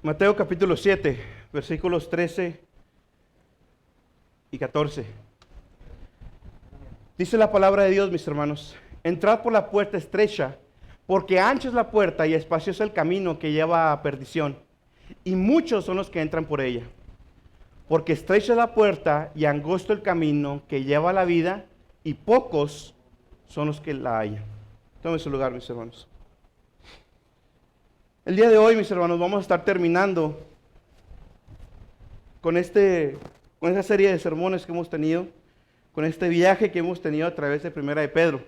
Mateo capítulo 7, versículos 13 y 14. Dice la palabra de Dios, mis hermanos: entrad por la puerta estrecha, porque ancha es la puerta y espacioso el camino que lleva a perdición, y muchos son los que entran por ella. Porque estrecha es la puerta y angosto el camino que lleva a la vida, y pocos son los que la hallan. Tomen su lugar, mis hermanos. El día de hoy, mis hermanos, vamos a estar terminando con esta serie de sermones que hemos tenido, con este viaje que hemos tenido a través de Primera de Pedro.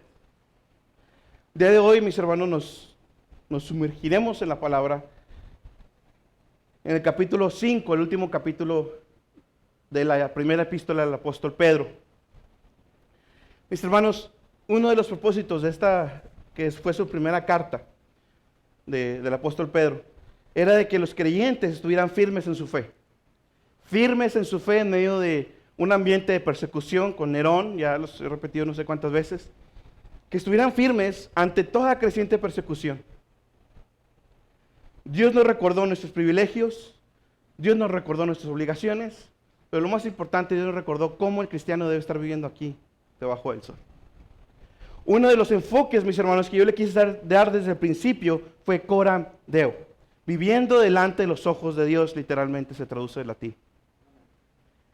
El día de hoy, mis hermanos, nos sumergiremos en la palabra, en el capítulo 5, el último capítulo de la primera epístola del apóstol Pedro. Mis hermanos, uno de los propósitos de esta, que fue su primera carta del apóstol Pedro, era de que los creyentes estuvieran firmes en su fe. Firmes en su fe en medio de un ambiente de persecución con Nerón, ya los he repetido no sé cuántas veces, que estuvieran firmes ante toda creciente persecución. Dios nos recordó nuestros privilegios, Dios nos recordó nuestras obligaciones, pero lo más importante, Dios nos recordó cómo el cristiano debe estar viviendo aquí, debajo del sol. Uno de los enfoques, mis hermanos, que yo le quise dar desde el principio fue coram Deo, viviendo delante de los ojos de Dios, literalmente se traduce del latín.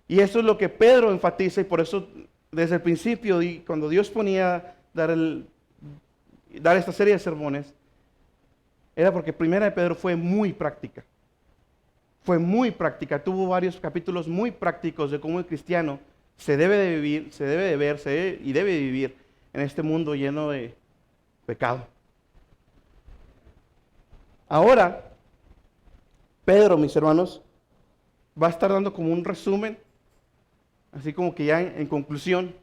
Y eso es lo que Pedro enfatiza, y por eso desde el principio, y cuando Dios ponía dar esta serie de sermones, era porque Primera de Pedro fue muy práctica. Fue muy práctica, tuvo varios capítulos muy prácticos de cómo el cristiano se debe de vivir, se debe de ver, y debe de vivir en este mundo lleno de pecado. Ahora, Pedro, mis hermanos, va a estar dando como un resumen, así como que ya en conclusión,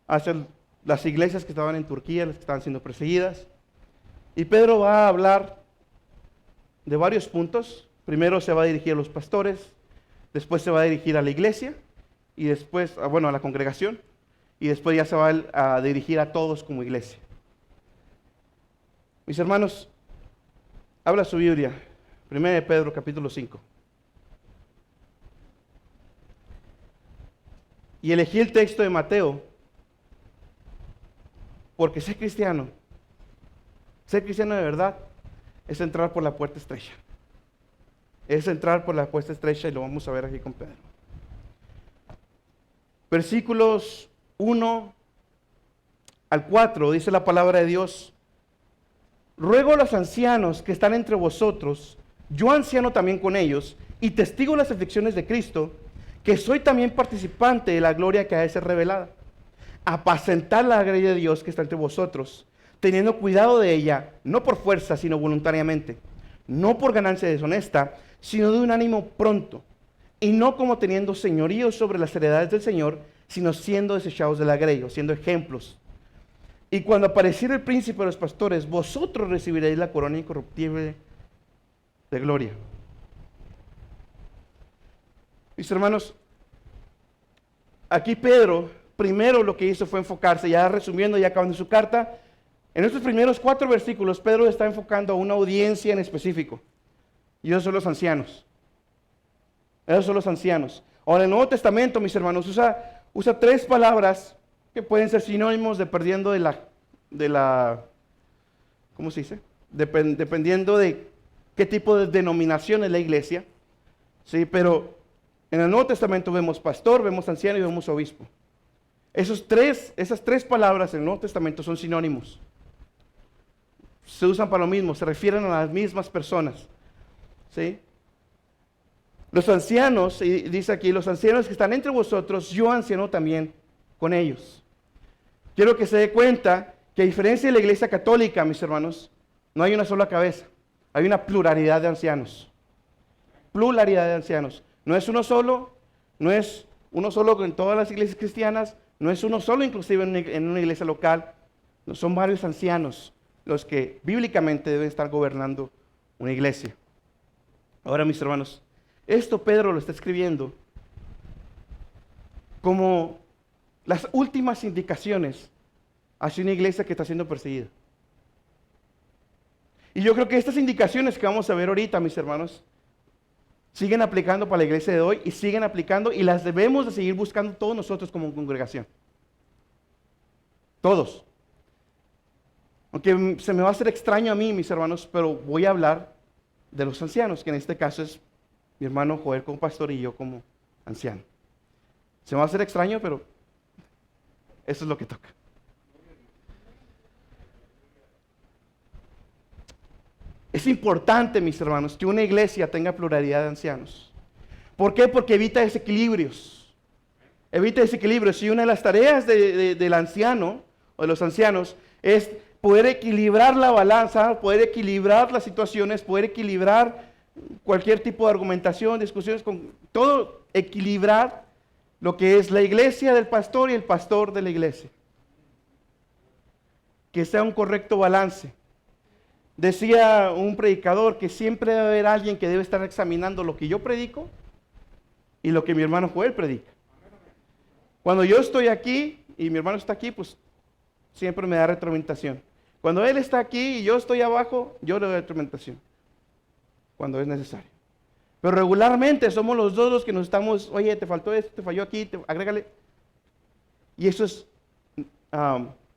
hacia las iglesias que estaban en Turquía, las que estaban siendo perseguidas. Y Pedro va a hablar de varios puntos. Primero se va a dirigir a los pastores, después se va a dirigir a la iglesia, y después, a la congregación, y después ya se va a dirigir a todos como iglesia. Mis hermanos, habla su Biblia, 1 de Pedro capítulo 5. Y elegí el texto de Mateo porque ser cristiano de verdad es entrar por la puerta estrecha. Es entrar por la puerta estrecha, y lo vamos a ver aquí con Pedro. Versículos 1 al 4 dice la palabra de Dios: ruego a los ancianos que están entre vosotros, yo anciano también con ellos, y testigo de las aflicciones de Cristo, que soy también participante de la gloria que ha de ser revelada. Apacentar la grey de Dios que está entre vosotros, teniendo cuidado de ella, no por fuerza, sino voluntariamente, no por ganancia deshonesta, sino de un ánimo pronto, y no como teniendo señorío sobre las heredades del Señor, sino siendo desechados de la grey, o siendo ejemplos. Y cuando apareciera el príncipe de los pastores, vosotros recibiréis la corona incorruptible de gloria. Mis hermanos, aquí Pedro primero lo que hizo fue enfocarse, ya resumiendo, ya acabando su carta, en estos primeros 4 versículos Pedro está enfocando a una audiencia en específico, y esos son los ancianos. Esos son los ancianos. Ahora, en el Nuevo Testamento, mis hermanos, usa 3 palabras que pueden ser sinónimos dependiendo de la ¿cómo se dice? Dependiendo de qué tipo de denominación es la iglesia. Sí, pero en el Nuevo Testamento vemos pastor, vemos anciano y vemos obispo. Esas 3 palabras en el Nuevo Testamento son sinónimos. Se usan para lo mismo, se refieren a las mismas personas. ¿Sí? Los ancianos, y dice aquí, los ancianos que están entre vosotros, yo anciano también con ellos. Quiero que se dé cuenta que a diferencia de la iglesia católica, mis hermanos, no hay una sola cabeza, hay una pluralidad de ancianos. Pluralidad de ancianos. No es uno solo en todas las iglesias cristianas, no es uno solo inclusive en una iglesia local, no, son varios ancianos los que bíblicamente deben estar gobernando una iglesia. Ahora, mis hermanos, esto Pedro lo está escribiendo como las últimas indicaciones hacia una iglesia que está siendo perseguida. Y yo creo que estas indicaciones que vamos a ver ahorita, mis hermanos, siguen aplicando para la iglesia de hoy y siguen aplicando y las debemos de seguir buscando todos nosotros como congregación. Todos. Aunque se me va a hacer extraño a mí, mis hermanos, pero voy a hablar de los ancianos, que en este caso es mi hermano Joel como pastor y yo como anciano. Se me va a hacer extraño, pero eso es lo que toca. Es importante, mis hermanos, que una iglesia tenga pluralidad de ancianos. ¿Por qué? Porque evita desequilibrios. Evita desequilibrios. Y una de las tareas del anciano o de los ancianos es poder equilibrar la balanza, poder equilibrar las situaciones, poder equilibrar cualquier tipo de argumentación, discusiones, con todo equilibrar lo que es la iglesia del pastor y el pastor de la iglesia. Que sea un correcto balance. Decía un predicador que siempre debe haber alguien que debe estar examinando lo que yo predico y lo que mi hermano Joel predica. Cuando yo estoy aquí y mi hermano está aquí, pues siempre me da retroalimentación. Cuando él está aquí y yo estoy abajo, yo le doy retroalimentación. Cuando es necesario. Pero regularmente somos los dos los que nos estamos, oye, te faltó esto, te falló aquí, agrégale. Y eso es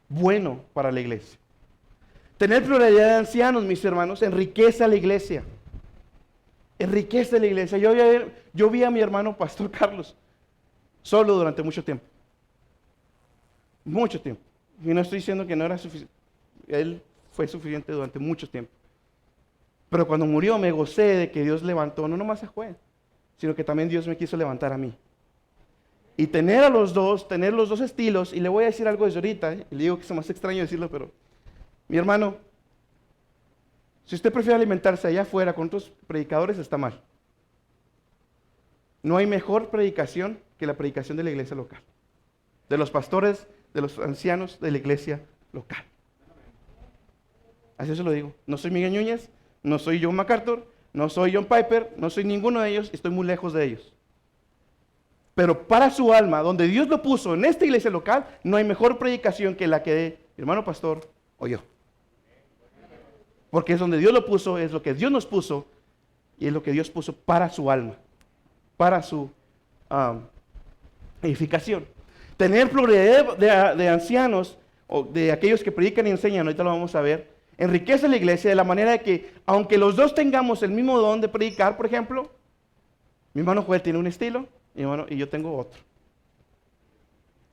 bueno para la iglesia. Tener pluralidad de ancianos, mis hermanos, enriquece a la iglesia. Enriquece a la iglesia. Yo vi a mi hermano Pastor Carlos solo durante mucho tiempo. Mucho tiempo. Y no estoy diciendo que no era suficiente. Él fue suficiente durante mucho tiempo. Pero cuando murió me gocé de que Dios levantó, no nomás a Joel, sino que también Dios me quiso levantar a mí. Y tener los dos estilos, y le voy a decir algo desde ahorita, y le digo que es más extraño decirlo, pero mi hermano, si usted prefiere alimentarse allá afuera con otros predicadores, está mal. No hay mejor predicación que la predicación de la iglesia local. De los pastores, de los ancianos de la iglesia local. Así se lo digo. No soy Miguel Núñez, no soy John MacArthur, no soy John Piper, no soy ninguno de ellos, estoy muy lejos de ellos. Pero para su alma, donde Dios lo puso en esta iglesia local, no hay mejor predicación que la que dé mi hermano pastor o yo. Porque es donde Dios lo puso, es lo que Dios nos puso y es lo que Dios puso para su alma, para su edificación. Tener pluralidad de ancianos o de aquellos que predican y enseñan, ahorita lo vamos a ver, enriquece la iglesia de la manera de que, aunque los dos tengamos el mismo don de predicar, por ejemplo, mi hermano Joel tiene un estilo y yo tengo otro.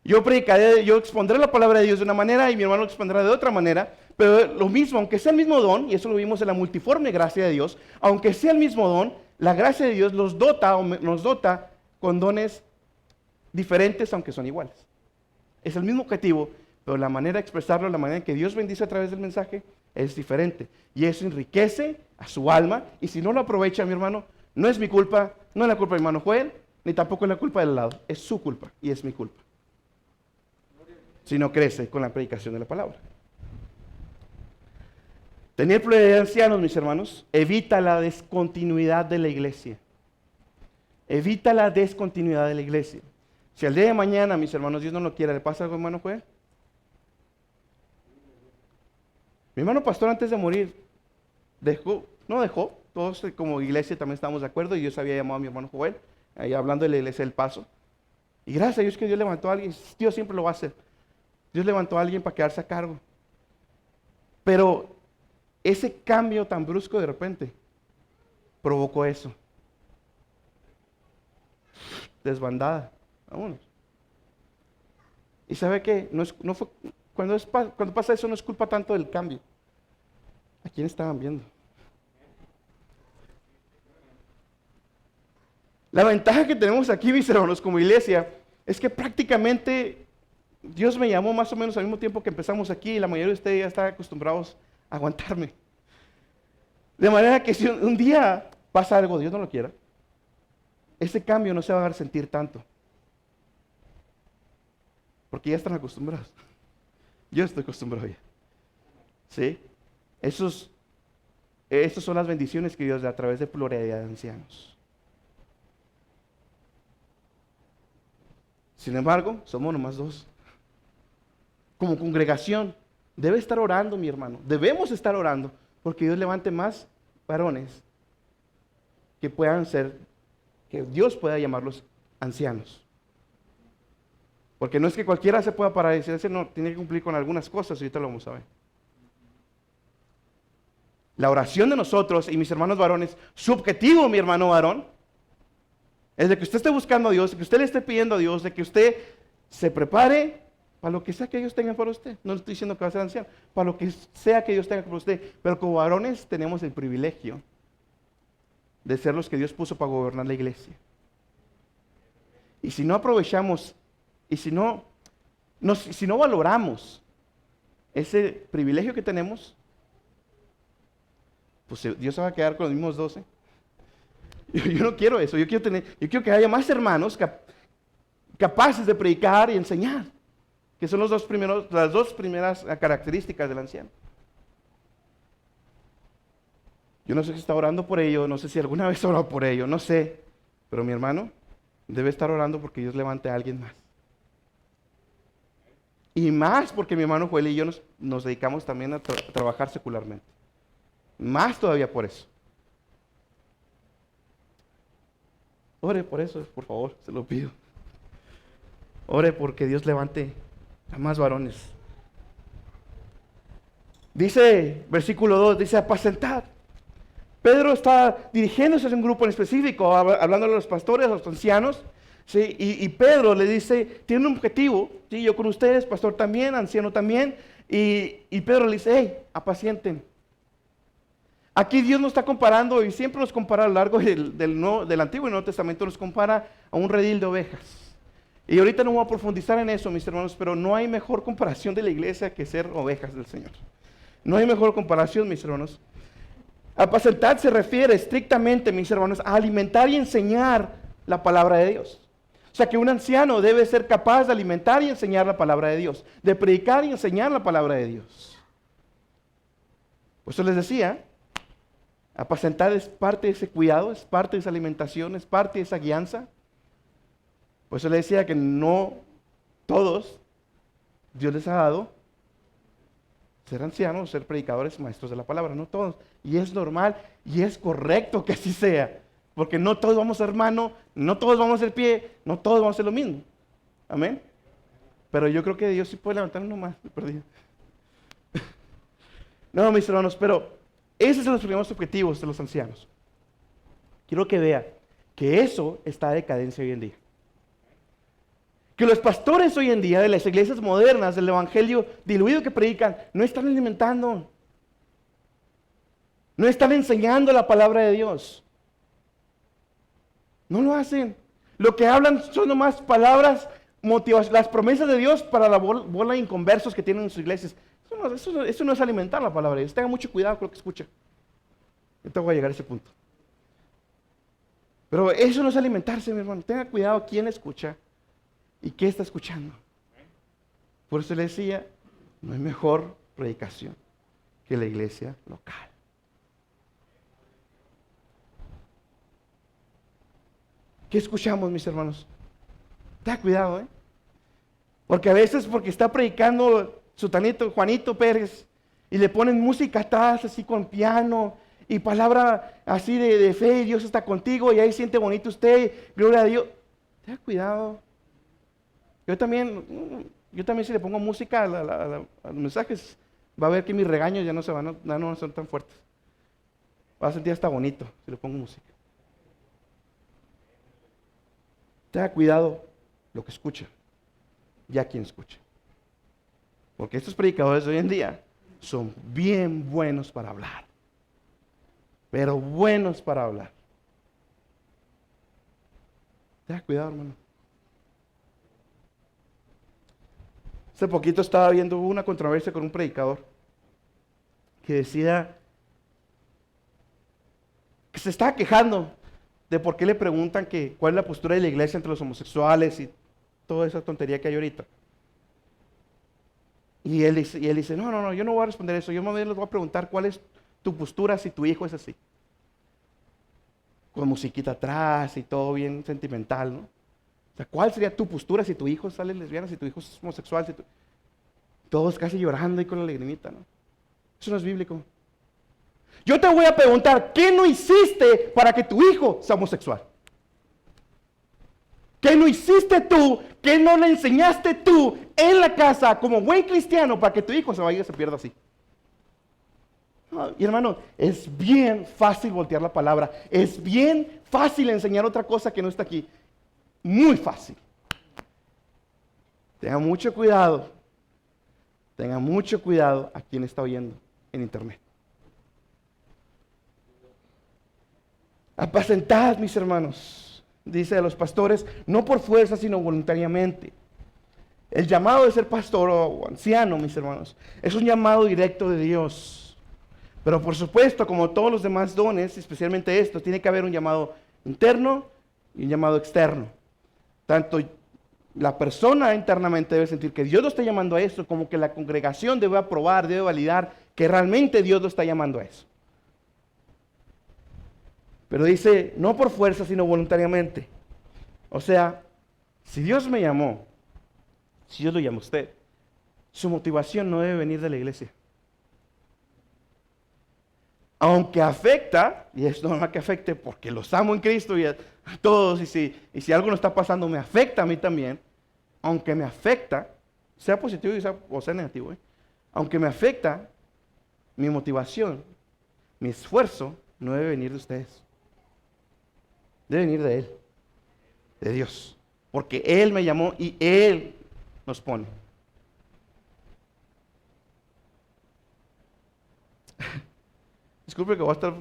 Yo predicaré, yo expondré la palabra de Dios de una manera y mi hermano lo expondrá de otra manera, pero lo mismo, aunque sea el mismo don, y eso lo vimos en la multiforme gracia de Dios, aunque sea el mismo don, la gracia de Dios nos dota con dones diferentes, aunque son iguales. Es el mismo objetivo, pero la manera de expresarlo, la manera en que Dios bendice a través del mensaje, es diferente. Y eso enriquece a su alma, y si no lo aprovecha, mi hermano, no es mi culpa, no es la culpa de mi hermano Joel, ni tampoco es la culpa del lado, es su culpa y es mi culpa. Si no crece con la predicación de la palabra. Tener pluralidad de ancianos, mis hermanos, evita la descontinuidad de la iglesia. Evita la descontinuidad de la iglesia. Si al día de mañana, mis hermanos, Dios no lo quiera, ¿le pasa algo, hermano Joel? Mi hermano pastor antes de morir no dejó, todos como iglesia también estábamos de acuerdo y Dios había llamado a mi hermano Joel, ahí hablando de la iglesia del Paso. Y gracias a Dios que Dios levantó a alguien, Dios siempre lo va a hacer. Dios levantó a alguien para quedarse a cargo. Pero ese cambio tan brusco de repente provocó eso. Desbandada. Vámonos. Y sabe qué, cuando pasa eso no es culpa tanto del cambio. ¿A quién estaban viendo? La ventaja que tenemos aquí, mis hermanos, como iglesia, es que prácticamente Dios me llamó más o menos al mismo tiempo que empezamos aquí y la mayoría de ustedes ya están acostumbrados a aguantarme. De manera que si un día pasa algo, Dios no lo quiera, ese cambio no se va a dar sentir tanto. Porque ya están acostumbrados. Yo estoy acostumbrado ya. ¿Sí? Esas son las bendiciones que Dios da a través de pluralidad de ancianos. Sin embargo, somos nomás dos. Como congregación, debe estar orando, mi hermano. Debemos estar orando porque Dios levante más varones que puedan ser que Dios pueda llamarlos ancianos. Porque no es que cualquiera se pueda parar y decir, ese no, tiene que cumplir con algunas cosas, y ahorita lo vamos a ver. La oración de nosotros y mis hermanos varones, su objetivo, mi hermano varón, es de que usted esté buscando a Dios, de que usted le esté pidiendo a Dios, de que usted se prepare para lo que sea que Dios tenga para usted. No le estoy diciendo que va a ser anciano, para lo que sea que Dios tenga para usted. Pero como varones tenemos el privilegio de ser los que Dios puso para gobernar la iglesia. Y si no aprovechamos, y si no valoramos ese privilegio que tenemos, pues Dios se va a quedar con los mismos 12. Yo no quiero eso, yo quiero que haya más hermanos capaces de predicar y enseñar, que son las dos primeras características del anciano. Yo no sé si está orando por ello, no sé si alguna vez ha orado por ello, no sé, pero mi hermano debe estar orando porque Dios levante a alguien más. Y más porque mi hermano Joel y yo nos dedicamos también a trabajar secularmente. Más todavía por eso. Ore por eso, por favor, se lo pido. Ore porque Dios levante a más varones. Dice, versículo 2, dice, apacentad. Pedro está dirigiéndose a un grupo en específico, hablando a los pastores, a los ancianos, ¿sí? Y Pedro le dice, tiene un objetivo, ¿sí? Yo con ustedes, pastor también, anciano también, y Pedro le dice, hey, apacienten. Aquí Dios nos está comparando, y siempre nos compara a lo largo del Antiguo y Nuevo Testamento, nos compara a un redil de ovejas. Y ahorita no voy a profundizar en eso, mis hermanos, pero no hay mejor comparación de la iglesia que ser ovejas del Señor. No hay mejor comparación, mis hermanos. Apacentar se refiere estrictamente, mis hermanos, a alimentar y enseñar la palabra de Dios. O sea que un anciano debe ser capaz de alimentar y enseñar la palabra de Dios, de predicar y enseñar la palabra de Dios. Por eso les decía, apacentar es parte de ese cuidado, es parte de esa alimentación, es parte de esa guianza. Por eso les decía que no todos Dios les ha dado ser ancianos, ser predicadores, maestros de la palabra, no todos. Y es normal y es correcto que así sea, porque no todos vamos a ser mano, no todos vamos a ser pie, no todos vamos a hacer lo mismo. Amén. Pero yo creo que Dios sí puede levantar uno más, perdido. No, mis hermanos, pero esos son los primeros objetivos de los ancianos. Quiero que vea que eso está en decadencia hoy en día. Que los pastores hoy en día de las iglesias modernas, del evangelio diluido que predican, no están alimentando, no están enseñando la palabra de Dios. No lo hacen. Lo que hablan son nomás palabras, las promesas de Dios para la bola de inconversos que tienen en sus iglesias. Eso no es alimentar la palabra de Dios. Tenga mucho cuidado con lo que escucha. Yo te voy a llegar a ese punto. Pero eso no es alimentarse, mi hermano. Tenga cuidado quién escucha y qué está escuchando. Por eso le decía, no hay mejor predicación que la iglesia local. ¿Qué escuchamos, mis hermanos? Tenga cuidado, ¿eh? Porque a veces porque está predicando Sutanito, Juanito Pérez, y le ponen música atrás, así con piano, y palabra así de fe, y Dios está contigo, y ahí siente bonito usted, gloria a Dios. Tenga cuidado. Yo también si le pongo música a los mensajes, va a ver que mis regaños ya no son tan fuertes. Va a sentir hasta bonito si le pongo música. Tenga cuidado lo que escucha, ya quien escucha. Porque estos predicadores de hoy en día son bien buenos para hablar. Pero buenos para hablar. Tenga cuidado, hermano. Hace poquito estaba viendo una controversia con un predicador que decía que se estaba quejando de por qué le preguntan cuál es la postura de la iglesia entre los homosexuales y toda esa tontería que hay ahorita. Y él dice, no, yo no voy a responder eso, yo más bien les voy a preguntar cuál es tu postura si tu hijo es así. Con musiquita atrás y todo bien sentimental, ¿no? O sea, ¿cuál sería tu postura si tu hijo sale lesbiana, si tu hijo es homosexual? Todos casi llorando y con la lagrimita, ¿no? Eso no es bíblico. Yo te voy a preguntar, ¿qué no hiciste para que tu hijo sea homosexual? ¿Qué no hiciste tú? ¿Qué no le enseñaste tú en la casa como buen cristiano para que tu hijo se vaya y se pierda así? Y hermano, es bien fácil voltear la palabra. Es bien fácil enseñar otra cosa que no está aquí. Muy fácil. Tenga mucho cuidado. Tenga mucho cuidado a quien está oyendo en internet. Apacentad, mis hermanos, dice a los pastores, no por fuerza, sino voluntariamente. El llamado de ser pastor o anciano, mis hermanos, es un llamado directo de Dios. Pero por supuesto, como todos los demás dones, especialmente esto, tiene que haber un llamado interno y un llamado externo. Tanto la persona internamente debe sentir que Dios lo está llamando a eso, como que la congregación debe aprobar, debe validar que realmente Dios lo está llamando a eso. Pero dice, no por fuerza, sino voluntariamente. O sea, si Dios me llamó, si Dios lo llama a usted, su motivación no debe venir de la iglesia. Aunque afecta, y es normal que afecte porque los amo en Cristo y a todos, y si algo no está pasando me afecta a mí también, aunque me afecta, sea positivo o sea negativo, aunque me afecta, mi motivación, mi esfuerzo no debe venir de ustedes. Debe venir de Él, de Dios, porque Él me llamó y Él nos pone. Disculpe que voy a estar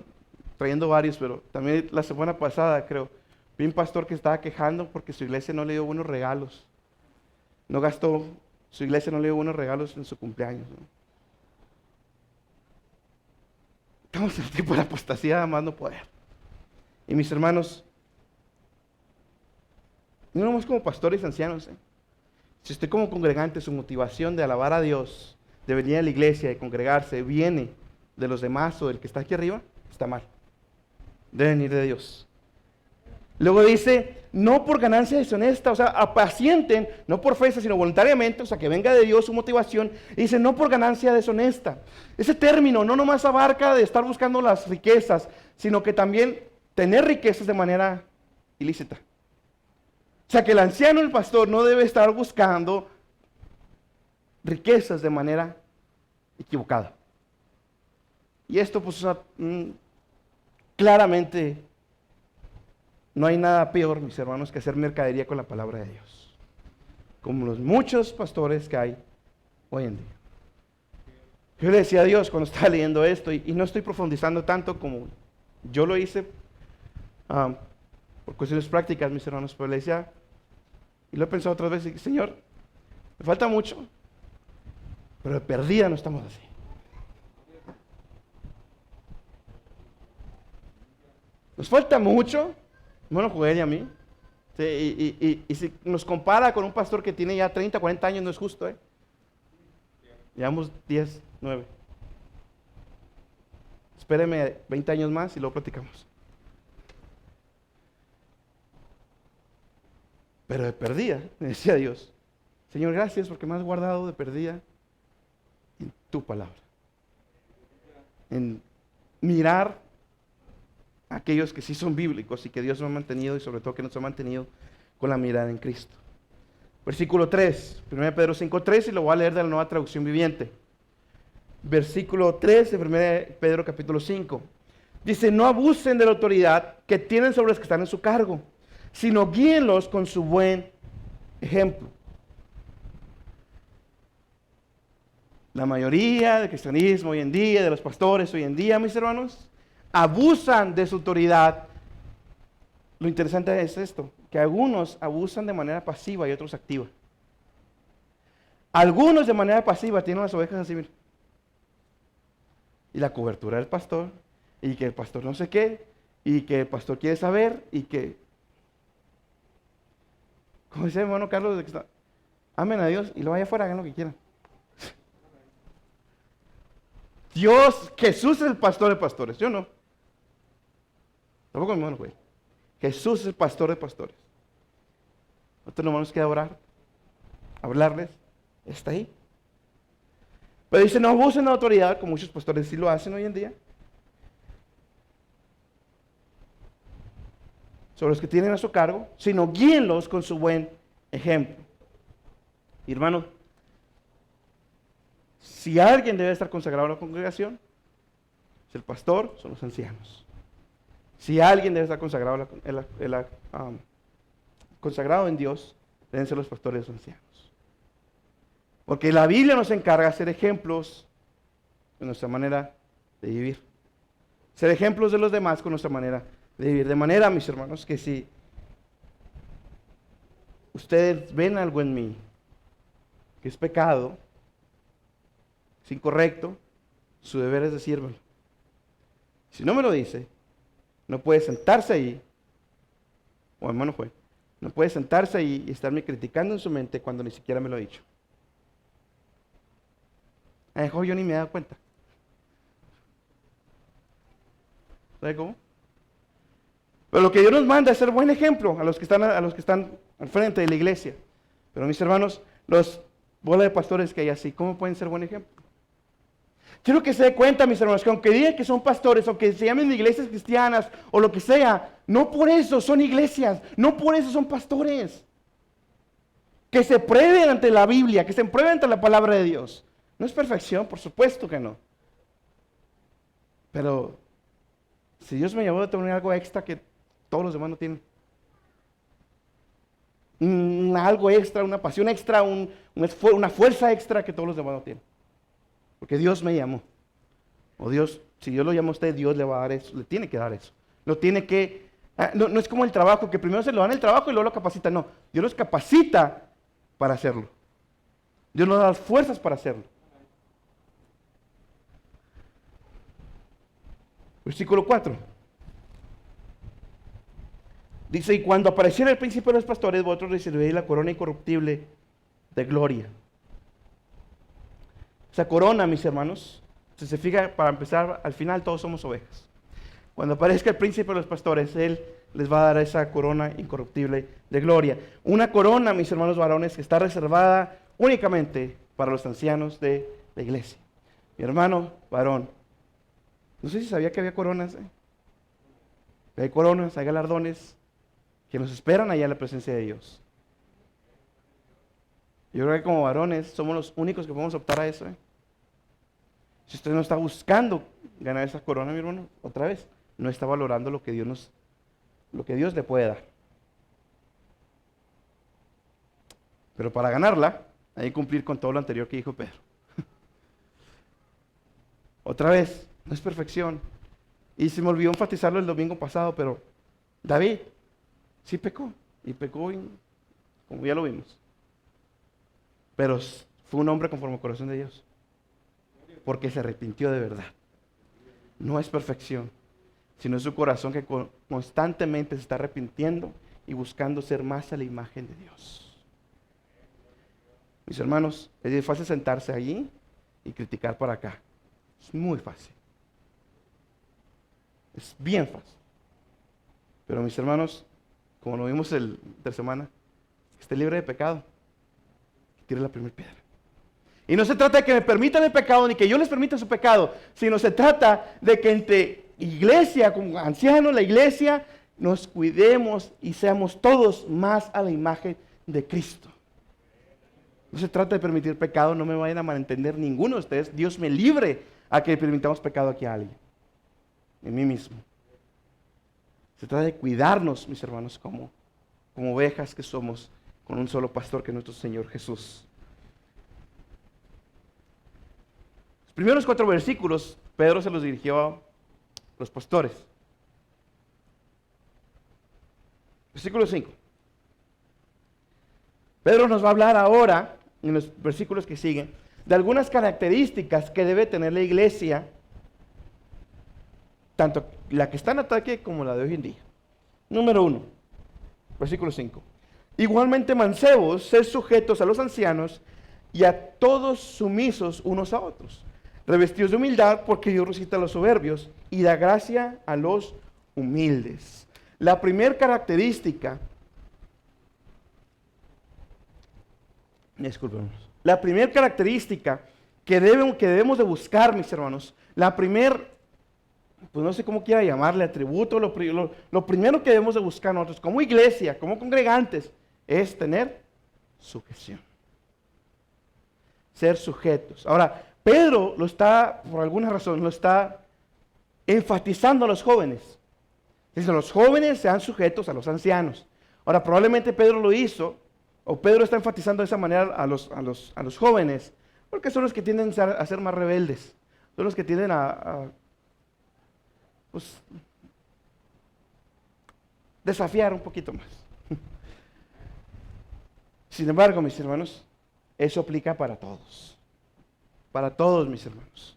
trayendo varios, pero también la semana pasada, creo, vi un pastor que estaba quejando porque su iglesia no le dio buenos regalos. No gastó, su iglesia no le dio buenos regalos en su cumpleaños, ¿no? Estamos en el tiempo de la apostasía, más no poder. Y mis hermanos, no nomás como pastores ancianos, si usted como congregante, su motivación de alabar a Dios, de venir a la iglesia, de congregarse, viene de los demás o del que está aquí arriba, está mal. Debe venir de Dios. Luego dice, no por ganancia deshonesta, o sea, apacienten, no por fuerza, sino voluntariamente, o sea, que venga de Dios su motivación. Y dice, no por ganancia deshonesta. Ese término no nomás abarca de estar buscando las riquezas, sino que también tener riquezas de manera ilícita. O sea, que el anciano, el pastor, no debe estar buscando riquezas de manera equivocada. Y esto, pues, claramente, no hay nada peor, mis hermanos, que hacer mercadería con la palabra de Dios. Como los muchos pastores que hay hoy en día. Yo le decía a Dios cuando estaba leyendo esto, y no estoy profundizando tanto como yo lo hice por cuestiones prácticas, mis hermanos, pero le decía, y lo he pensado otras veces, Señor, me falta mucho, pero de perdida no estamos así. Nos falta mucho, bueno, Joel y a mí. Sí, y si nos compara con un pastor que tiene ya 30, 40 años, no es justo, ¿eh? Llevamos 10, 9. Espéreme 20 años más y luego platicamos. Pero de perdida, me decía Dios, Señor, gracias porque me has guardado de perdida en tu palabra. En mirar aquellos que sí son bíblicos y que Dios nos ha mantenido y sobre todo que nos ha mantenido con la mirada en Cristo. Versículo 3, 1 Pedro 5:3 y lo voy a leer de la Nueva Traducción Viviente. Versículo 3 de 1 Pedro capítulo 5. Dice, no abusen de la autoridad que tienen sobre los que están en su cargo, sino guíenlos con su buen ejemplo. La mayoría del cristianismo hoy en día, de los pastores hoy en día, mis hermanos, abusan de su autoridad. Lo interesante es esto, que algunos abusan de manera pasiva y otros activa. Algunos de manera pasiva tienen las ovejas así, mira. Y la cobertura del pastor, y que el pastor no sé qué, y que el pastor quiere saber, y que, como dice mi hermano Carlos, amen a Dios y lo vaya afuera, hagan lo que quieran. Dios, Jesús es el pastor de pastores, yo no. Tampoco mi hermano, güey. Jesús es el pastor de pastores. Nosotros nomás nos queda orar, hablarles, está ahí. Pero dice, no abusen de autoridad, como muchos pastores sí lo hacen hoy en día. sobre los que tienen a su cargo, sino guíenlos con su buen ejemplo. Y hermano, si alguien debe estar consagrado a la congregación, es el pastor, son los ancianos. Si alguien debe estar consagrado, consagrado en Dios, deben ser los pastores y los ancianos. Porque la Biblia nos encarga de ser ejemplos de nuestra manera de vivir. Ser ejemplos de los demás con nuestra manera de vivir. De manera, mis hermanos, que si ustedes ven algo en mí que es pecado, es incorrecto, su deber es decírmelo. Si no me lo dice, no puede sentarse ahí, o hermano juez, no puede sentarse ahí y estarme criticando en su mente cuando ni siquiera me lo ha dicho. A lo mejor yo ni me he dado cuenta. ¿Sabe cómo? Pero lo que Dios nos manda es ser buen ejemplo a los que están al frente de la iglesia. Pero mis hermanos, los bola de pastores que hay así, ¿cómo pueden ser buen ejemplo? Quiero que se dé cuenta, mis hermanos, que aunque digan que son pastores, o que se llamen iglesias cristianas, o lo que sea, no por eso son iglesias, no por eso son pastores. Que se prueben ante la Biblia, que se prueben ante la palabra de Dios. No es perfección, por supuesto que no. Pero si Dios me llamó a tener algo extra que todos los demás no tienen. Algo extra, una pasión extra, una fuerza extra que todos los demás no tienen. Porque Dios me llamó. O Dios, si Dios lo llama a usted, Dios le va a dar eso, le tiene que dar eso. Lo tiene que, no es como el trabajo, que primero se lo dan el trabajo y luego lo capacita. No, Dios los capacita para hacerlo. Dios nos da las fuerzas para hacerlo. Versículo 4. Dice, y cuando apareciera el príncipe de los pastores, vosotros recibiréis la corona incorruptible de gloria. Esa corona, mis hermanos, si se fija, para empezar, al final todos somos ovejas. Cuando aparezca el príncipe de los pastores, Él les va a dar esa corona incorruptible de gloria. Una corona, mis hermanos varones, que está reservada únicamente para los ancianos de la iglesia. Mi hermano varón, no sé si sabía que había coronas. Hay coronas, hay galardones que nos esperan allá en la presencia de Dios. Yo creo que como varones somos los únicos que podemos optar a eso. Si usted no está buscando ganar esa corona, mi hermano, otra vez, no está valorando lo que Dios le puede dar. Pero para ganarla, hay que cumplir con todo lo anterior que dijo Pedro. Otra vez, no es perfección. Y se me olvidó enfatizarlo el domingo pasado, pero David sí pecó. Y pecó, como ya lo vimos. Pero fue un hombre conforme al corazón de Dios. Porque se arrepintió de verdad. No es perfección, sino es su corazón que constantemente se está arrepintiendo y buscando ser más a la imagen de Dios. Mis hermanos, es fácil sentarse allí y criticar para acá. Es muy fácil. Es bien fácil. Pero mis hermanos, como lo vimos el de semana, esté libre de pecado. Tire la primera piedra. Y no se trata de que me permitan el pecado, ni que yo les permita su pecado, sino se trata de que entre iglesia, como ancianos, la iglesia, nos cuidemos y seamos todos más a la imagen de Cristo. No se trata de permitir pecado, no me vayan a malentender ninguno de ustedes. Dios me libre a que permitamos pecado aquí a alguien, en mí mismo. Se trata de cuidarnos, mis hermanos, como ovejas que somos, con un solo pastor que es nuestro Señor Jesús. Los primeros 4 versículos, Pedro se los dirigió a los pastores. Versículo 5. Pedro nos va a hablar ahora, en los versículos que siguen, de algunas características que debe tener la iglesia, tanto la que está en ataque como la de hoy en día. Número 1, versículo 5. Igualmente mancebos, sed sujetos a los ancianos y a todos sumisos unos a otros, revestidos de humildad, porque Dios resiste a los soberbios y da gracia a los humildes. La primera característica, la primera característica que debemos de buscar, mis hermanos, la primera pues no sé cómo quiera llamarle, atributo, lo primero que debemos de buscar nosotros como iglesia, como congregantes, es tener sujeción. Ser sujetos. Ahora, Pedro por alguna razón, lo está enfatizando a los jóvenes. Dice, los jóvenes sean sujetos a los ancianos. Ahora, probablemente Pedro lo hizo, o Pedro está enfatizando de esa manera a los jóvenes, porque son los que tienden a ser más rebeldes, son los que tienden pues, desafiar un poquito más. Sin embargo, mis hermanos, eso aplica para todos, mis hermanos.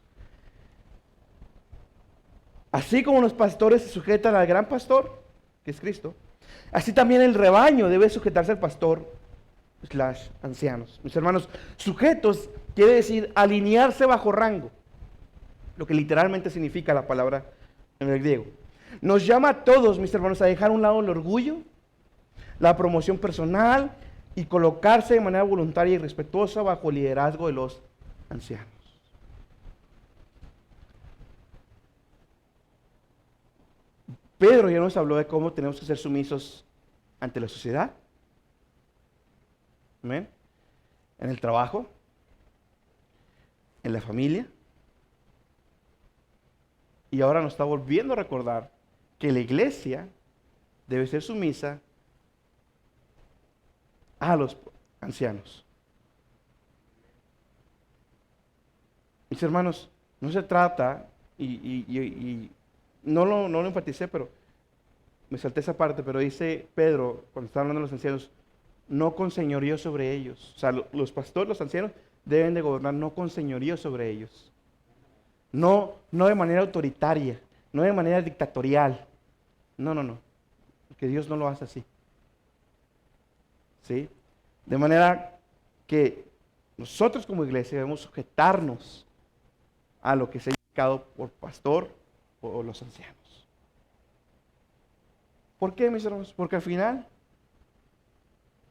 Así como los pastores se sujetan al gran pastor, que es Cristo, así también el rebaño debe sujetarse al pastor / ancianos. Mis hermanos, sujetos quiere decir alinearse bajo rango, lo que literalmente significa la palabra en el griego. Nos llama a todos, mis hermanos, a dejar a un lado el orgullo, la promoción personal y colocarse de manera voluntaria y respetuosa bajo el liderazgo de los ancianos. Pedro ya nos habló de cómo tenemos que ser sumisos ante la sociedad. Amén. En el trabajo, en la familia. Y ahora nos está volviendo a recordar que la iglesia debe ser sumisa a los ancianos. Mis hermanos, no se trata, y no lo enfaticé, pero me salté esa parte, pero dice Pedro, cuando está hablando de los ancianos, no con señorío sobre ellos. O sea, los pastores, los ancianos, deben de gobernar no con señorío sobre ellos. No de manera autoritaria, no de manera dictatorial. No. Porque Dios no lo hace así. ¿Sí? De manera que nosotros como iglesia debemos sujetarnos a lo que se ha indicado por pastor o los ancianos. ¿Por qué, mis hermanos? Porque al final,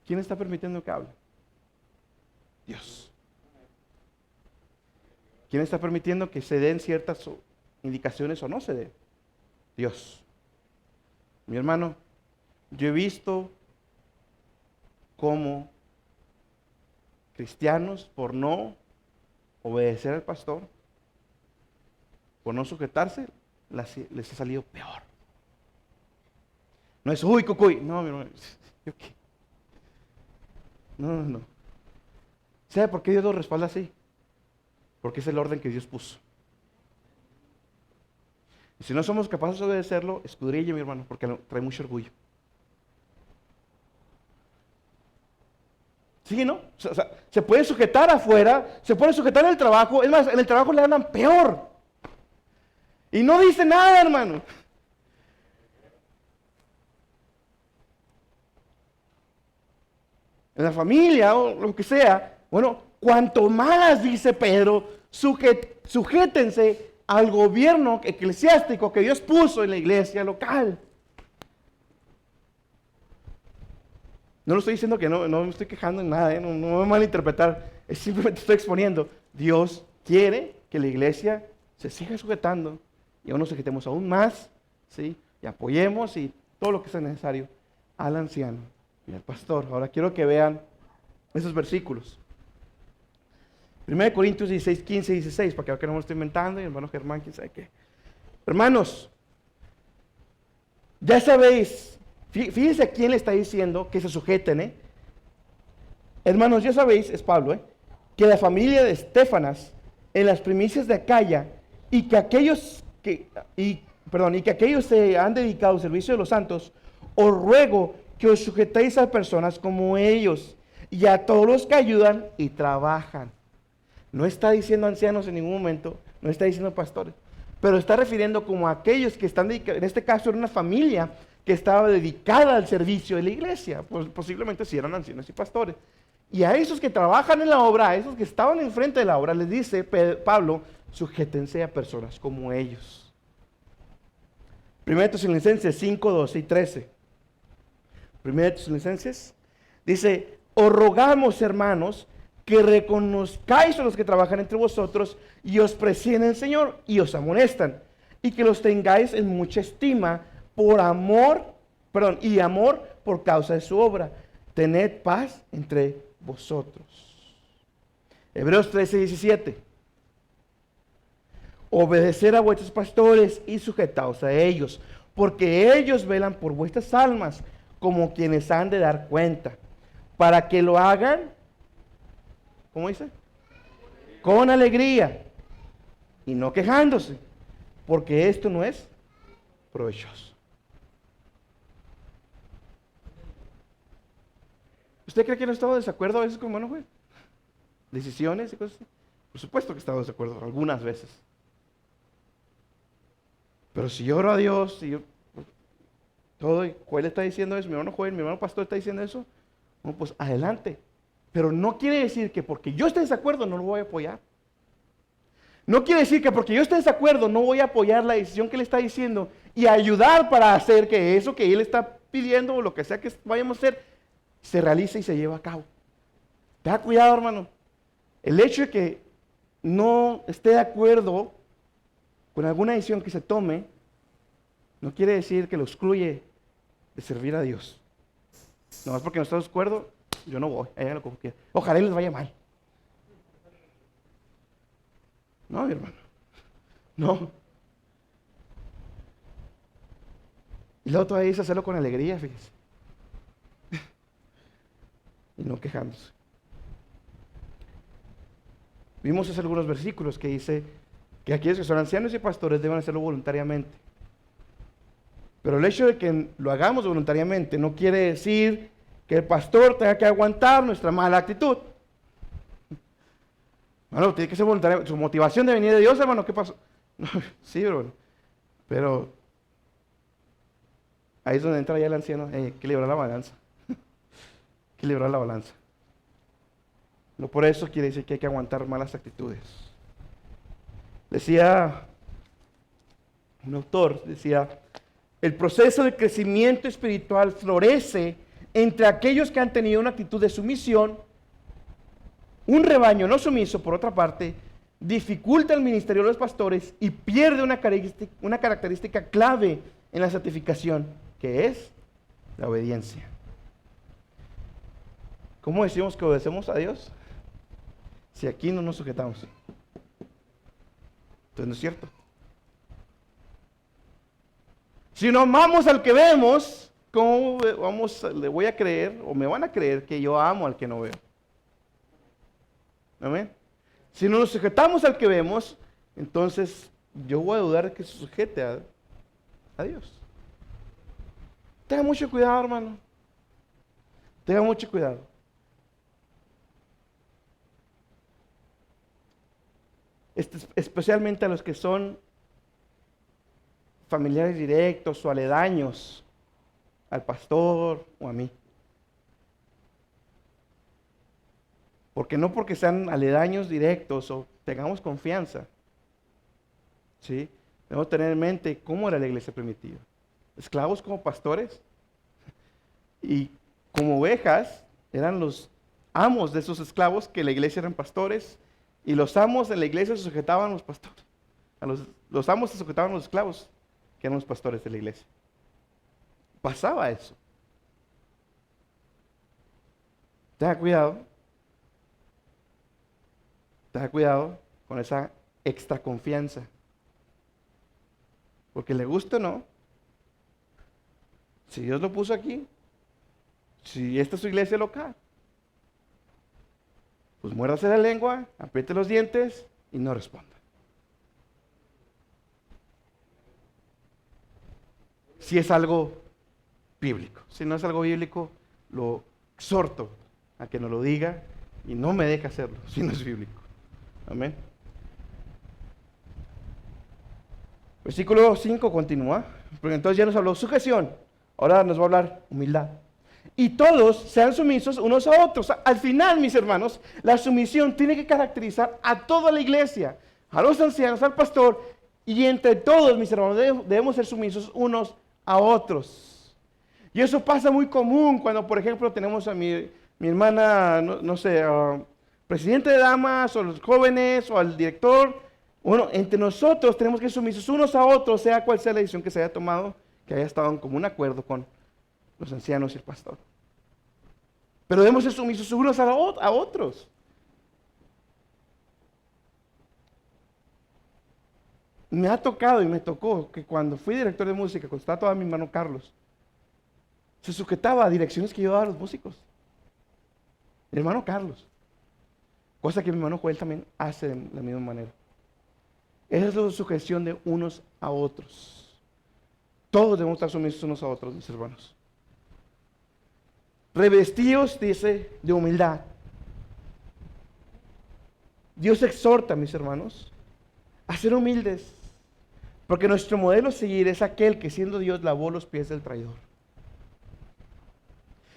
¿quién está permitiendo que hable? Dios. ¿Quién está permitiendo que se den ciertas indicaciones o no se den? Dios. Mi hermano, yo he visto cómo cristianos, por no obedecer al pastor, por no sujetarse, les ha salido peor. No es, uy, cucuy. No, mi hermano, ¿yo qué? No. ¿Sabe por qué Dios lo respalda así? Porque es el orden que Dios puso. Y si no somos capaces de obedecerlo, escudrille, mi hermano, porque trae mucho orgullo. ¿Sí, no? O sea, se puede sujetar afuera, se puede sujetar en el trabajo. Es más, en el trabajo le hablan peor. Y no dice nada, hermano. En la familia o lo que sea, bueno, cuanto más, dice Pedro, sujétense al gobierno eclesiástico que Dios puso en la iglesia local. No lo estoy diciendo que no me estoy quejando en nada, no me voy a malinterpretar, simplemente estoy exponiendo. Dios quiere que la iglesia se siga sujetando y aún nos sujetemos aún más, ¿sí? Y apoyemos y todo lo que sea necesario al anciano y al pastor. Ahora quiero que vean esos versículos. 1 Corintios 16, 15 y 16, para que vean que no me lo estoy inventando, y el hermano Germán, quién sabe qué. Hermanos, ya sabéis, fíjense a quién le está diciendo que se sujeten, Hermanos, ya sabéis, es Pablo, que la familia de Estéfanas, en las primicias de Acaya, y que aquellos se han dedicado al servicio de los santos, os ruego que os sujetéis a personas como ellos, y a todos los que ayudan y trabajan. No está diciendo ancianos en ningún momento, no está diciendo pastores, pero está refiriendo como a aquellos que están dedicados, en este caso era una familia que estaba dedicada al servicio de la iglesia, pues posiblemente si eran ancianos y pastores. Y a esos que trabajan en la obra, a esos que estaban enfrente de la obra, les dice Pablo, sujétense a personas como ellos. 1 Tesalonicenses 5, 12 y 13. 1 Tesalonicenses dice, os rogamos, hermanos, que reconozcáis a los que trabajan entre vosotros y os presiden el Señor y os amonestan, y que los tengáis en mucha estima por amor, y amor por causa de su obra. Tened paz entre vosotros. Hebreos 13:17. Obedecer a vuestros pastores y sujetaos a ellos, porque ellos velan por vuestras almas, como quienes han de dar cuenta, para que lo hagan, ¿cómo dice? Con alegría y no quejándose, porque esto no es provechoso. ¿Usted cree que no estaba de desacuerdo a veces con Manuel? Decisiones y cosas así. Por supuesto que estaba de desacuerdo algunas veces. Pero si yo oro a Dios, si yo todo, Joel está diciendo eso, mi hermano Joel, mi hermano pastor está diciendo eso, bueno, pues adelante. Pero no quiere decir que porque yo esté en desacuerdo no lo voy a apoyar. No quiere decir que porque yo esté en desacuerdo no voy a apoyar la decisión que él está diciendo y ayudar para hacer que eso que él está pidiendo o lo que sea que vayamos a hacer se realice y se lleve a cabo. Tenga cuidado, hermano. El hecho de que no esté de acuerdo con alguna decisión que se tome no quiere decir que lo excluye de servir a Dios. No más porque no está de acuerdo, yo no voy, háganlo como quieran. Ojalá les vaya mal. No, mi hermano. No. Y luego todavía dice hacerlo con alegría, fíjese. Y no quejándose. Vimos hace algunos versículos que dice que aquellos que son ancianos y pastores deben hacerlo voluntariamente. Pero el hecho de que lo hagamos voluntariamente no quiere decir que el pastor tenga que aguantar nuestra mala actitud. Bueno, tiene que ser voluntario. Su motivación de venir de Dios, hermano, ¿qué pasó? No, sí, hermano. Pero ahí es donde entra ya el anciano. Hay que librar la balanza. Hay que librar la balanza. No por eso quiere decir que hay que aguantar malas actitudes. Decía un autor, el proceso de crecimiento espiritual florece entre aquellos que han tenido una actitud de sumisión. Un rebaño no sumiso, por otra parte, dificulta el ministerio de los pastores y pierde una característica clave en la santificación, que es la obediencia. ¿Cómo decimos que obedecemos a Dios? Si aquí no nos sujetamos. Entonces no es cierto. Si no amamos al que vemos, ¿cómo le voy a creer o me van a creer que yo amo al que no veo? Amén. Si no nos sujetamos al que vemos, entonces yo voy a dudar de que se sujete a Dios. Tenga mucho cuidado, hermano. Tenga mucho cuidado. Especialmente a los que son familiares directos o aledaños al pastor o a mí. Porque no porque sean aledaños directos o tengamos confianza, ¿sí? Debemos tener en mente cómo era la iglesia primitiva. Esclavos como pastores y como ovejas eran los amos de esos esclavos, que la iglesia eran pastores, y los amos de la iglesia se sujetaban a los pastores. Los amos se sujetaban a los esclavos, que eran los pastores de la iglesia. Pasaba eso. Tenga cuidado. Tenga cuidado con esa extra confianza. Porque le gusta o no, si Dios lo puso aquí, si esta es su iglesia local, pues muérdase la lengua, apriete los dientes y no responda. Si es algo bíblico. Si no es algo bíblico, lo exhorto a que no lo diga y no me deje hacerlo, si no es bíblico. Amén. Versículo 5 continúa, porque entonces ya nos habló sujeción, ahora nos va a hablar humildad. Y todos sean sumisos unos a otros. Al final, mis hermanos, la sumisión tiene que caracterizar a toda la iglesia, a los ancianos, al pastor, y entre todos, mis hermanos, debemos ser sumisos unos a otros. Y eso pasa muy común cuando, por ejemplo, tenemos a mi hermana, no sé, presidente de damas, o los jóvenes, o al director, Bueno, entre nosotros tenemos que ser sumisos unos a otros, sea cual sea la decisión que se haya tomado, que haya estado en común acuerdo con los ancianos y el pastor. Pero debemos ser sumisos unos a otros. Me ha tocado y me tocó que cuando fui director de música, cuando estaba todavía mi hermano Carlos, se sujetaba a direcciones que yo daba a los músicos. Mi hermano Carlos. Cosa que mi hermano Joel también hace de la misma manera. Esa es la sujeción de unos a otros. Todos debemos estar sumisos unos a otros, mis hermanos. Revestidos, dice, de humildad. Dios exhorta, mis hermanos, a ser humildes. Porque nuestro modelo a seguir es aquel que siendo Dios lavó los pies del traidor.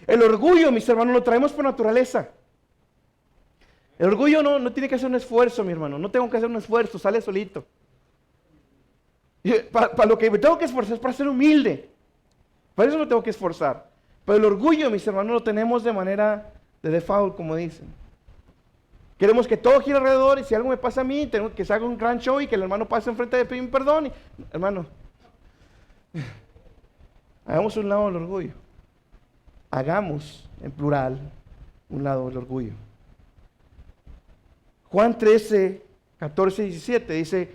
El orgullo, mis hermanos, lo traemos por naturaleza. El orgullo no tiene que hacer un esfuerzo, mi hermano. No tengo que hacer un esfuerzo, sale solito. Para lo que me tengo que esforzar es para ser humilde. Para eso me tengo que esforzar. Pero el orgullo, mis hermanos, lo tenemos de manera de default, como dicen. Queremos que todo gire alrededor y si algo me pasa a mí, tengo que se haga un gran show y que el hermano pase enfrente de pedir perdón. Hermano, hagamos un lado del orgullo. Hagamos, en plural, un lado del orgullo. Juan 13, 14 y 17 dice,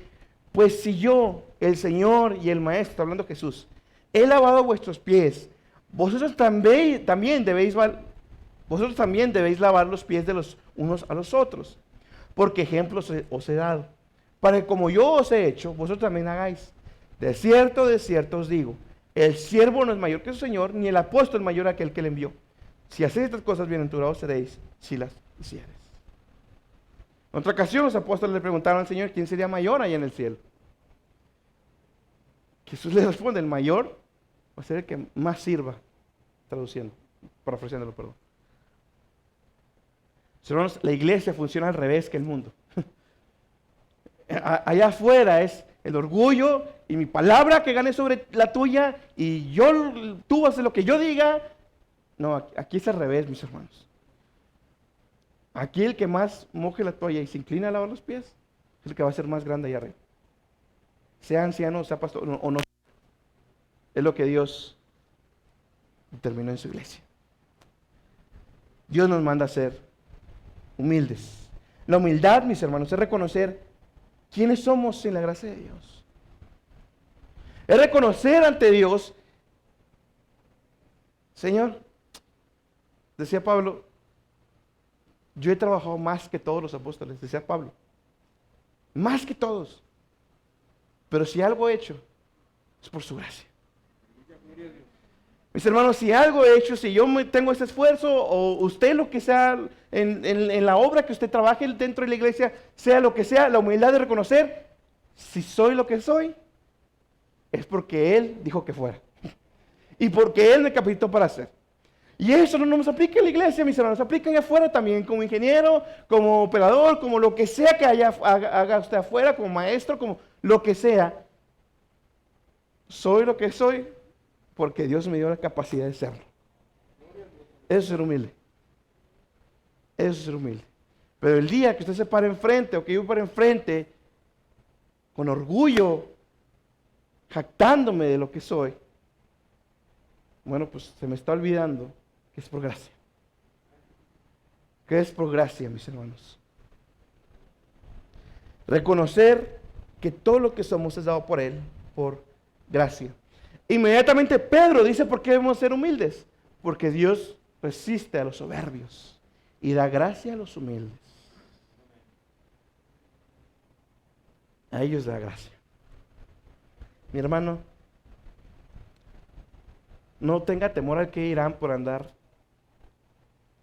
pues si yo, el Señor y el Maestro, hablando Jesús, he lavado vuestros pies, vosotros también debéis lavar los pies de los unos a los otros, porque ejemplos os he dado, para que como yo os he hecho, vosotros también hagáis. De cierto os digo, el siervo no es mayor que su Señor, ni el apóstol mayor que aquel que le envió. Si hacéis estas cosas, bienaventurados seréis si las hicieres. En otra ocasión los apóstoles le preguntaron al Señor, ¿quién sería mayor allá en el cielo? Jesús le responde, el mayor va a ser el que más sirva, traduciendo, parafraseándolo, perdón. Hermanos, la iglesia funciona al revés que el mundo. Allá afuera es el orgullo y mi palabra que gane sobre la tuya y tú haces lo que yo diga. No, aquí es al revés, mis hermanos. Aquí el que más moje la toalla y se inclina a lavar los pies es el que va a ser más grande allá arriba. Sea anciano, sea pastor o no. Es lo que Dios determinó en su iglesia. Dios nos manda a ser humildes. La humildad, mis hermanos, es reconocer quiénes somos en la gracia de Dios. Es reconocer ante Dios, Señor, decía Pablo, yo he trabajado más que todos los apóstoles, decía Pablo, más que todos. Pero si algo he hecho, es por su gracia. Mis hermanos, si algo he hecho, si yo tengo ese esfuerzo, o usted lo que sea, en la obra que usted trabaje dentro de la iglesia, sea lo que sea, la humildad de reconocer, si soy lo que soy, es porque Él dijo que fuera. Y porque Él me capacitó para hacer. Y eso no nos aplica en la iglesia, mis hermanos, se aplica allá afuera también, como ingeniero, como operador, como lo que sea que haga usted afuera, como maestro, como lo que sea. Soy lo que soy porque Dios me dio la capacidad de serlo. Eso es ser humilde. Eso es ser humilde. Pero el día que usted se pare enfrente, o que yo pare enfrente, con orgullo, jactándome de lo que soy, bueno, pues se me está olvidando que es por gracia. Que es por gracia, mis hermanos. Reconocer que todo lo que somos es dado por Él, por gracia. Inmediatamente Pedro dice, ¿por qué debemos ser humildes? Porque Dios resiste a los soberbios y da gracia a los humildes. A ellos da gracia. Mi hermano, no tenga temor al que irán por andar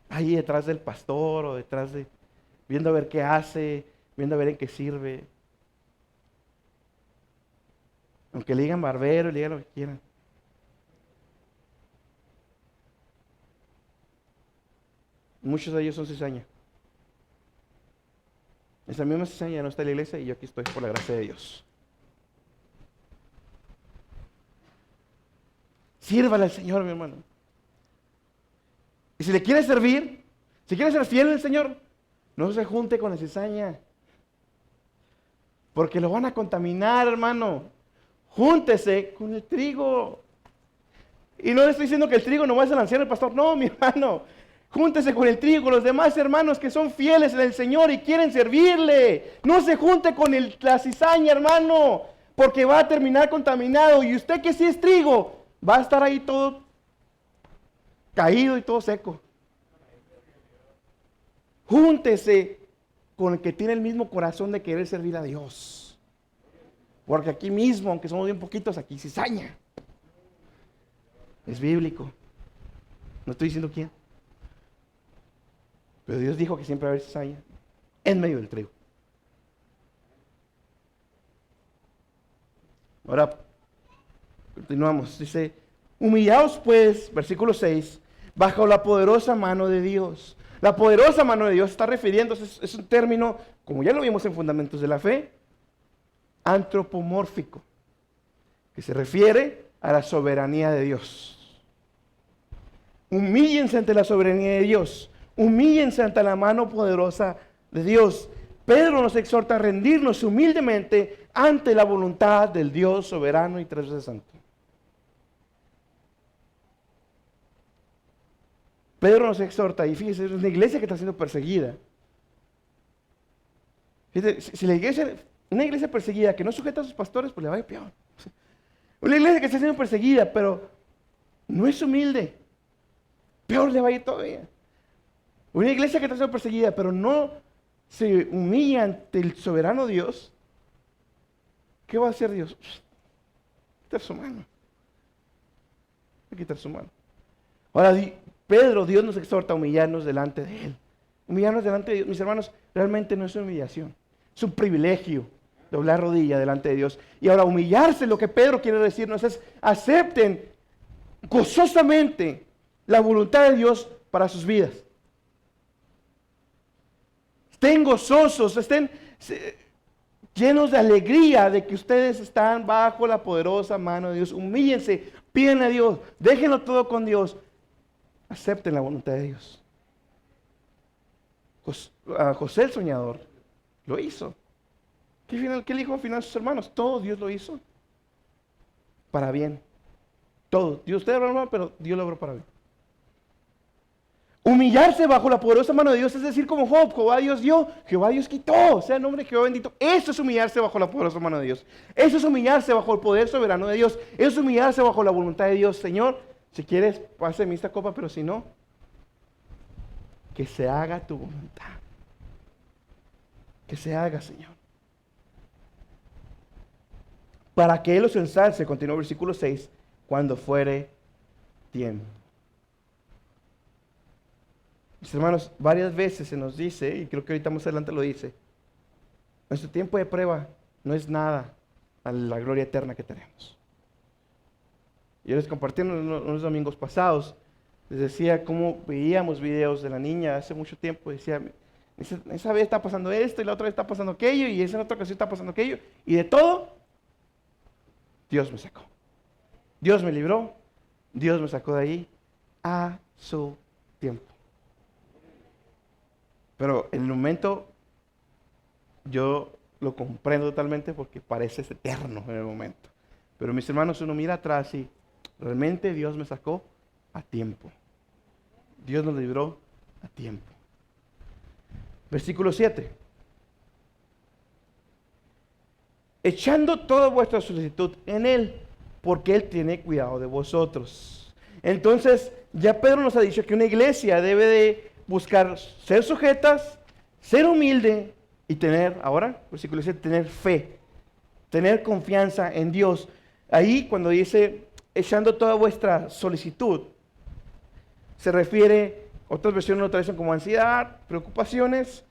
ahí detrás del pastor o detrás de, viendo a ver qué hace, viendo a ver en qué sirve. Aunque le digan barbero, le digan lo que quieran. Muchos de ellos son cizaña. Esa misma cizaña no está en la iglesia y yo aquí estoy por la gracia de Dios. Sírvale al Señor, mi hermano. Y si le quiere servir, si quiere ser fiel al Señor, no se junte con la cizaña. porque lo van a contaminar, hermano. Júntese con el trigo. Y no le estoy diciendo que el trigo no es el anciano, el pastor. No, mi hermano. Júntese con el trigo, con los demás hermanos que son fieles en el Señor y quieren servirle. No se junte con la cizaña, hermano, porque va a terminar contaminado. Y usted que sí es trigo, va a estar ahí todo caído y todo seco. Júntese con el que tiene el mismo corazón de querer servir a Dios. Porque aquí mismo, aunque somos bien poquitos, aquí cizaña. Es bíblico. No estoy diciendo quién. Pero Dios dijo que siempre va a haber cizaña en medio del trigo. Ahora, continuamos. Dice, humillaos pues, versículo 6, bajo la poderosa mano de Dios. La poderosa mano de Dios está refiriéndose, es un término, como ya lo vimos en Fundamentos de la Fe, antropomórfico, que se refiere a la soberanía de Dios. Humíllense ante la soberanía de Dios. Humíllense ante la mano poderosa de Dios. Pedro nos exhorta a rendirnos humildemente ante la voluntad del Dios soberano y tres veces santo. Pedro nos exhorta, y fíjese, es una iglesia que está siendo perseguida. Fíjese, si la iglesia, una iglesia perseguida que no sujeta a sus pastores, pues le va a ir peor. Una iglesia que está siendo perseguida, pero no es humilde, peor le va a ir todavía. Una iglesia que está siendo perseguida, pero no se humilla ante el soberano Dios, ¿qué va a hacer Dios? Quitar su mano. Va a quitar su mano. Ahora, Pedro, Dios nos exhorta a humillarnos delante de Él. Humillarnos delante de Dios, mis hermanos, realmente no es una humillación. Es un privilegio doblar rodilla delante de Dios. Y ahora, humillarse, lo que Pedro quiere decirnos es, acepten gozosamente la voluntad de Dios para sus vidas. Estén gozosos, estén llenos de alegría de que ustedes están bajo la poderosa mano de Dios. Humíllense, piden a Dios, déjenlo todo con Dios. Acepten la voluntad de Dios. José el soñador lo hizo. ¿Qué le dijo al final a sus hermanos? Todo Dios lo hizo para bien. Todo. Dios ustedes lo pero Dios lo obró para bien. Humillarse bajo la poderosa mano de Dios, es decir, como Job, Jehová Dios dio, Jehová Dios quitó, sea el nombre de Jehová bendito. Eso es humillarse bajo la poderosa mano de Dios. Eso es humillarse bajo el poder soberano de Dios. Eso es humillarse bajo la voluntad de Dios. Señor, si quieres, pásame esta copa, pero si no, que se haga tu voluntad. Que se haga, Señor. Para que Él los ensalce, continúa el versículo 6, cuando fuere tiempo. Mis hermanos, varias veces se nos dice, y creo que ahorita más adelante lo dice, nuestro tiempo de prueba no es nada a la gloria eterna que tenemos. Yo les compartí unos domingos pasados, les decía cómo veíamos videos de la niña hace mucho tiempo, decía, esa vez está pasando esto, y la otra vez está pasando aquello, y esa otra ocasión está pasando aquello, y de todo, Dios me sacó. Dios me libró, Dios me sacó de ahí a su tiempo. Pero en el momento yo lo comprendo totalmente porque parece eterno en el momento. Pero mis hermanos, uno mira atrás y realmente Dios me sacó a tiempo. Dios nos libró a tiempo. Versículo 7. Echando toda vuestra solicitud en Él, porque Él tiene cuidado de vosotros. Entonces, ya Pedro nos ha dicho que una iglesia debe de buscar ser sujetas, ser humilde y tener, ahora, versículo 7, tener fe, tener confianza en Dios. Ahí cuando dice, echando toda vuestra solicitud, se refiere, otras versiones lo traducen como ansiedad, preocupaciones,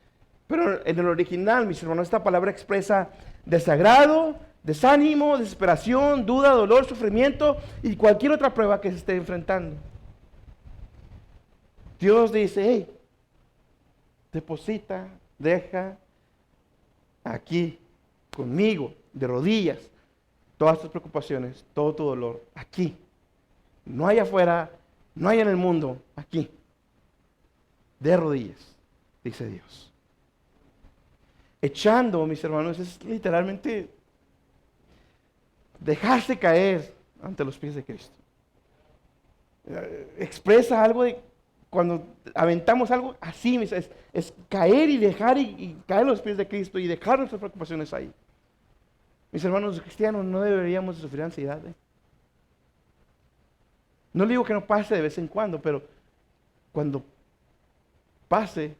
pero en el original, mis hermanos, esta palabra expresa desagrado, desánimo, desesperación, duda, dolor, sufrimiento y cualquier otra prueba que se esté enfrentando. Dios dice, hey, deposita, deja aquí conmigo, de rodillas, todas tus preocupaciones, todo tu dolor, aquí. No hay afuera, no hay en el mundo, aquí. De rodillas, dice Dios. Echando, mis hermanos, es literalmente dejarse caer ante los pies de Cristo. Expresa algo de cuando aventamos algo así, es caer y dejar y caer a los pies de Cristo y dejar nuestras preocupaciones ahí. Mis hermanos los cristianos, no deberíamos de sufrir ansiedad. No digo que no pase de vez en cuando, pero cuando pase,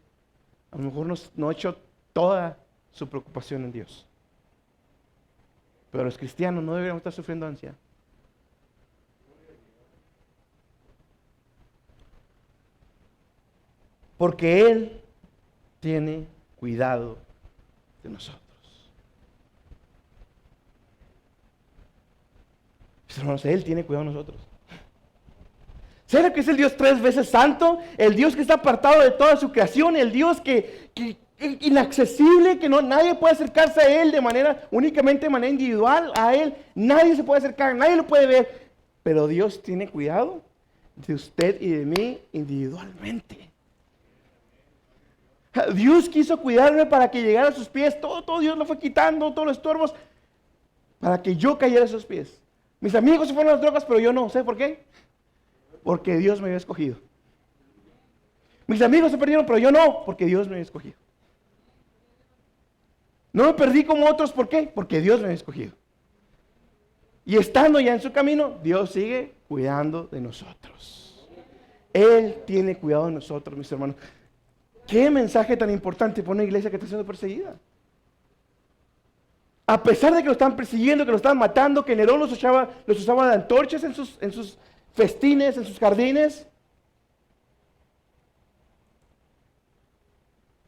a lo mejor no ha hecho toda su preocupación en Dios. Pero los cristianos no deberíamos estar sufriendo ansiedad. Porque Él tiene cuidado de nosotros. Mis hermanos, Él tiene cuidado de nosotros. ¿Será que es el Dios 3 veces santo? El Dios que está apartado de toda su creación, el Dios que inaccesible, que nadie puede acercarse a Él únicamente de manera individual, a Él nadie se puede acercar, nadie lo puede ver, pero Dios tiene cuidado de usted y de mí individualmente. Dios quiso cuidarme para que llegara a sus pies, todo Dios lo fue quitando, todos los estorbos, para que yo cayera a sus pies. Mis amigos se fueron a las drogas, pero yo no, ¿sabe por qué? Porque Dios me había escogido. Mis amigos se perdieron, pero yo no, porque Dios me había escogido. No me perdí como otros, ¿por qué? Porque Dios me había escogido. Y estando ya en su camino, Dios sigue cuidando de nosotros. Él tiene cuidado de nosotros, mis hermanos. ¿Qué mensaje tan importante para una iglesia que está siendo perseguida? A pesar de que lo están persiguiendo, que lo están matando, que Nerón los usaba de antorchas en sus festines, en sus jardines,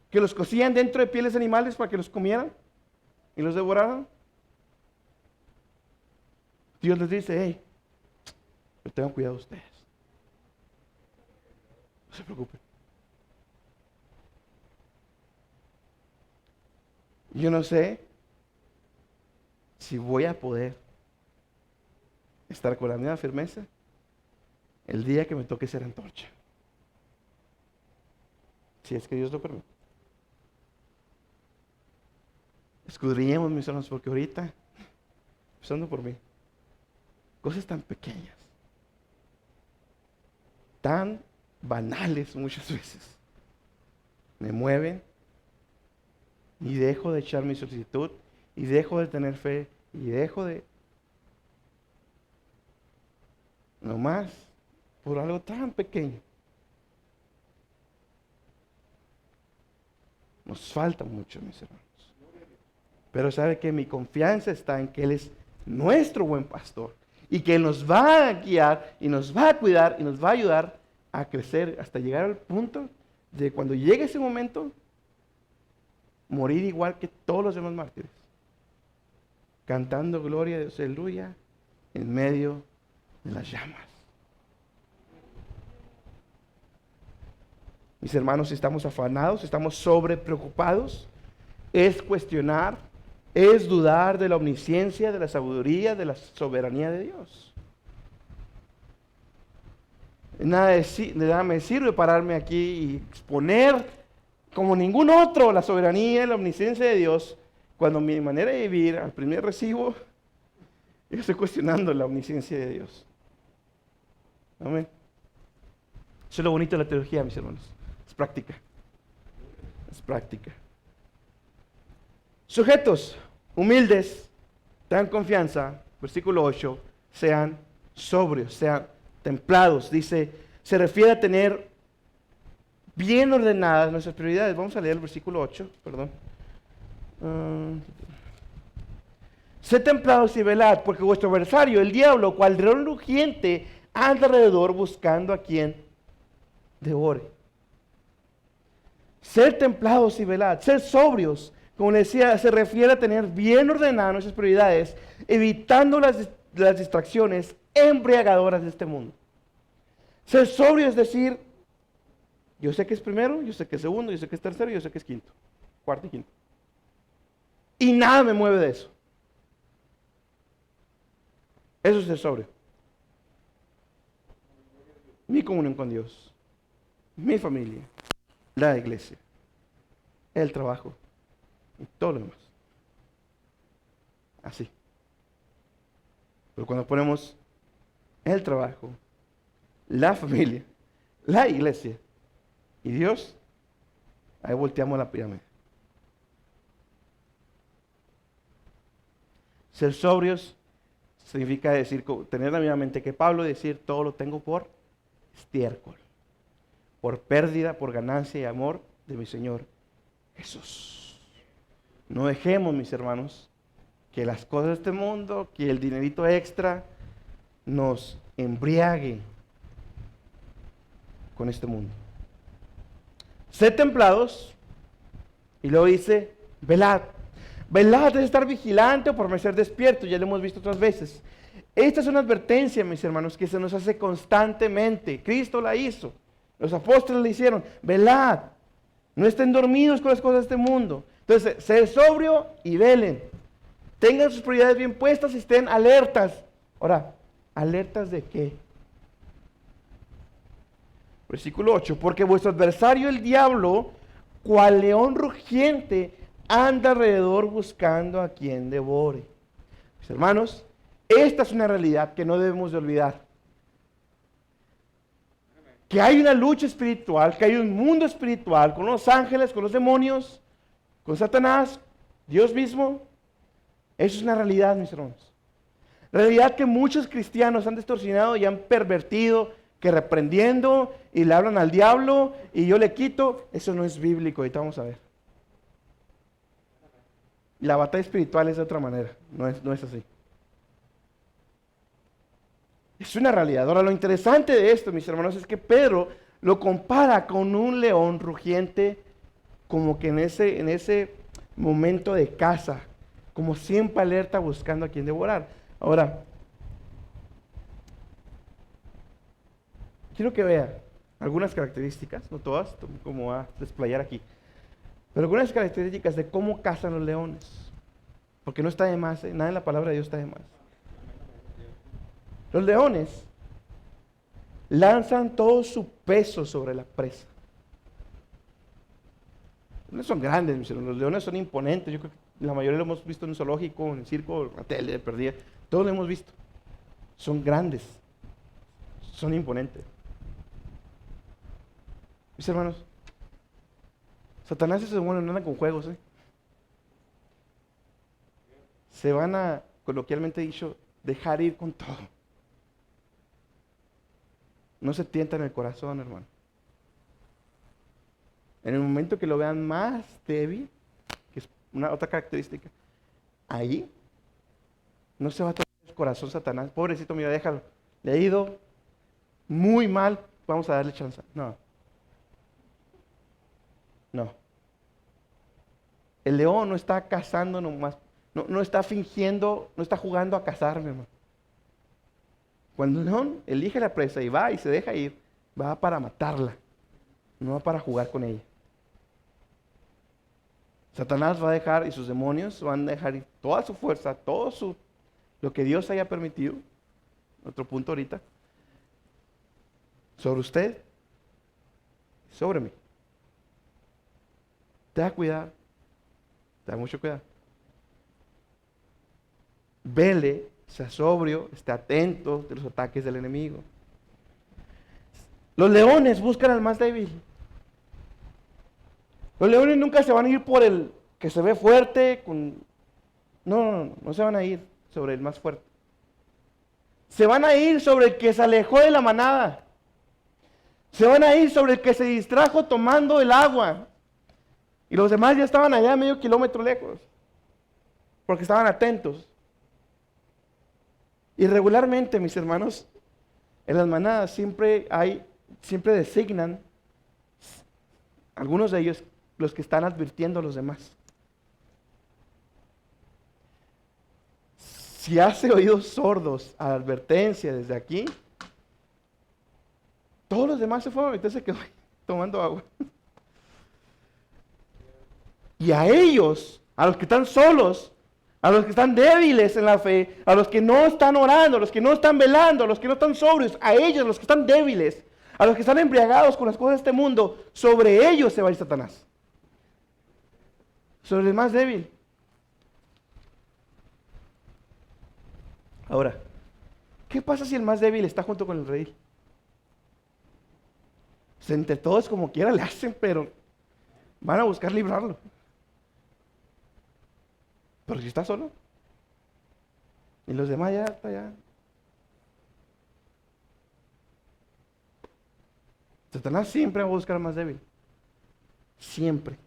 que los cocían dentro de pieles de animales para que los comieran y los devoraran. Dios les dice, hey, pero tengan cuidado ustedes. No se preocupen. Yo no sé si voy a poder estar con la misma firmeza el día que me toque ser antorcha. Si es que Dios lo permite. Escudriñemos, mis hermanos, porque ahorita, empezando por mí, cosas tan pequeñas, tan banales muchas veces, me mueven y dejo de echar mi solicitud y dejo de tener fe y dejo de nomás por algo tan pequeño. Nos falta mucho, mis hermanos. Pero sabe que mi confianza está en que Él es nuestro buen pastor y que Él nos va a guiar y nos va a cuidar y nos va a ayudar a crecer hasta llegar al punto de cuando llegue ese momento morir igual que todos los demás mártires, cantando gloria a Dios, aleluya, en medio de las llamas. Mis hermanos, si estamos afanados, estamos sobrepreocupados, es cuestionar, es dudar de la omnisciencia, de la sabiduría, de la soberanía de Dios. De nada me sirve pararme aquí y exponer como ningún otro la soberanía y la omnisciencia de Dios cuando mi manera de vivir al primer recibo, yo estoy cuestionando la omnisciencia de Dios. Amén. Eso es lo bonito de la teología, mis hermanos. Es práctica. Es práctica. Sujetos humildes, tengan confianza, versículo 8, sean sobrios, sean templados. Dice, se refiere a tener bien ordenadas nuestras prioridades. Vamos a leer el versículo 8, perdón. Sed templados y velad, porque vuestro adversario, el diablo, cual león rugiente, anda alrededor buscando a quien devore. Ser templados y velad, ser sobrios, como le decía, se refiere a tener bien ordenadas nuestras prioridades, evitando las distracciones embriagadoras de este mundo. Ser sobrio es decir, yo sé que es primero, yo sé que es segundo, yo sé que es tercero, yo sé que es quinto, cuarto y quinto. Y nada me mueve de eso. Eso es ser sobrio. Mi comunión con Dios, mi familia, la iglesia, el trabajo y todo lo demás. Así. Pero cuando ponemos el trabajo, la familia, la iglesia y Dios, ahí volteamos la pirámide. Ser sobrios significa decir, tener la misma mente que Pablo, decir todo lo tengo por estiércol, por pérdida, por ganancia y amor de mi Señor Jesús. No dejemos, mis hermanos, que las cosas de este mundo, que el dinerito extra nos embriague con este mundo. Sed templados, y luego dice, velad. Velad es estar vigilante o permanecer despierto, ya lo hemos visto otras veces. Esta es una advertencia, mis hermanos, que se nos hace constantemente. Cristo la hizo, los apóstoles la hicieron. Velad, no estén dormidos con las cosas de este mundo. Entonces, sed sobrio y velen. Tengan sus prioridades bien puestas y estén alertas. Ahora, ¿alertas de qué? Versículo 8, porque vuestro adversario el diablo, cual león rugiente, anda alrededor buscando a quien devore. Mis hermanos, esta es una realidad que no debemos de olvidar. Que hay una lucha espiritual, que hay un mundo espiritual con los ángeles, con los demonios, con Satanás, Dios mismo. Eso es una realidad, mis hermanos. Realidad que muchos cristianos han distorsionado y han pervertido, que reprendiendo y le hablan al diablo y yo le quito. Eso no es bíblico, ahorita vamos a ver. La batalla espiritual es de otra manera, no es así. Es una realidad. Ahora, lo interesante de esto, mis hermanos, es que Pedro lo compara con un león rugiente, como que en ese momento de caza, como siempre alerta buscando a quien devorar. Ahora, quiero que vea algunas características, no todas, como va a desplayar aquí, pero algunas características de cómo cazan los leones. Porque no está de más, nada en la palabra de Dios está de más. Los leones lanzan todo su peso sobre la presa. No son grandes, mis hermanos. Los leones son imponentes. Yo creo que la mayoría lo hemos visto en un zoológico, en el circo, en la tele, perdida. Todos lo hemos visto. Son grandes. Son imponentes. Mis hermanos, Satanás y sus demonios no andan con juegos, Se van a, coloquialmente dicho, dejar ir con todo. No se tientan el corazón, hermano. En el momento que lo vean más débil, que es una otra característica, ahí no se va a tocar el corazón Satanás. Pobrecito, mira, déjalo. Le ha ido muy mal, vamos a darle chance. No. El león no está cazando nomás, no está fingiendo, no está jugando a cazar, mi hermano. Cuando el león elige la presa y va y se deja ir, va para matarla, no va para jugar con ella. Satanás va a dejar, y sus demonios van a dejar ir toda su fuerza, lo que Dios haya permitido, otro punto ahorita, sobre usted, sobre mí. Tenga cuidado, tenga mucho cuidado. Vele, sea sobrio, esté atento de los ataques del enemigo. Los leones buscan al más débil. Los leones nunca se van a ir por el que se ve fuerte. No se van a ir sobre el más fuerte. Se van a ir sobre el que se alejó de la manada. Se van a ir sobre el que se distrajo tomando el agua. Y los demás ya estaban allá medio kilómetro lejos. Porque estaban atentos. Y regularmente, mis hermanos, en las manadas siempre designan, algunos de ellos, los que están advirtiendo a los demás. Si hace oídos sordos a la advertencia desde aquí, todos los demás se fueron, entonces se quedó tomando agua. Y a ellos, a los que están solos, a los que están débiles en la fe, a los que no están orando, a los que no están velando, a los que no están sobrios, a ellos, a los que están débiles, a los que están embriagados con las cosas de este mundo, sobre ellos se va a ir Satanás. sobre el más débil. Ahora, ¿qué pasa si el más débil está junto con el rey? Pues entre todos como quiera le hacen, pero van a buscar librarlo. Pero si está solo, y los demás ya está ya. Satanás siempre va a buscar al más débil. Siempre.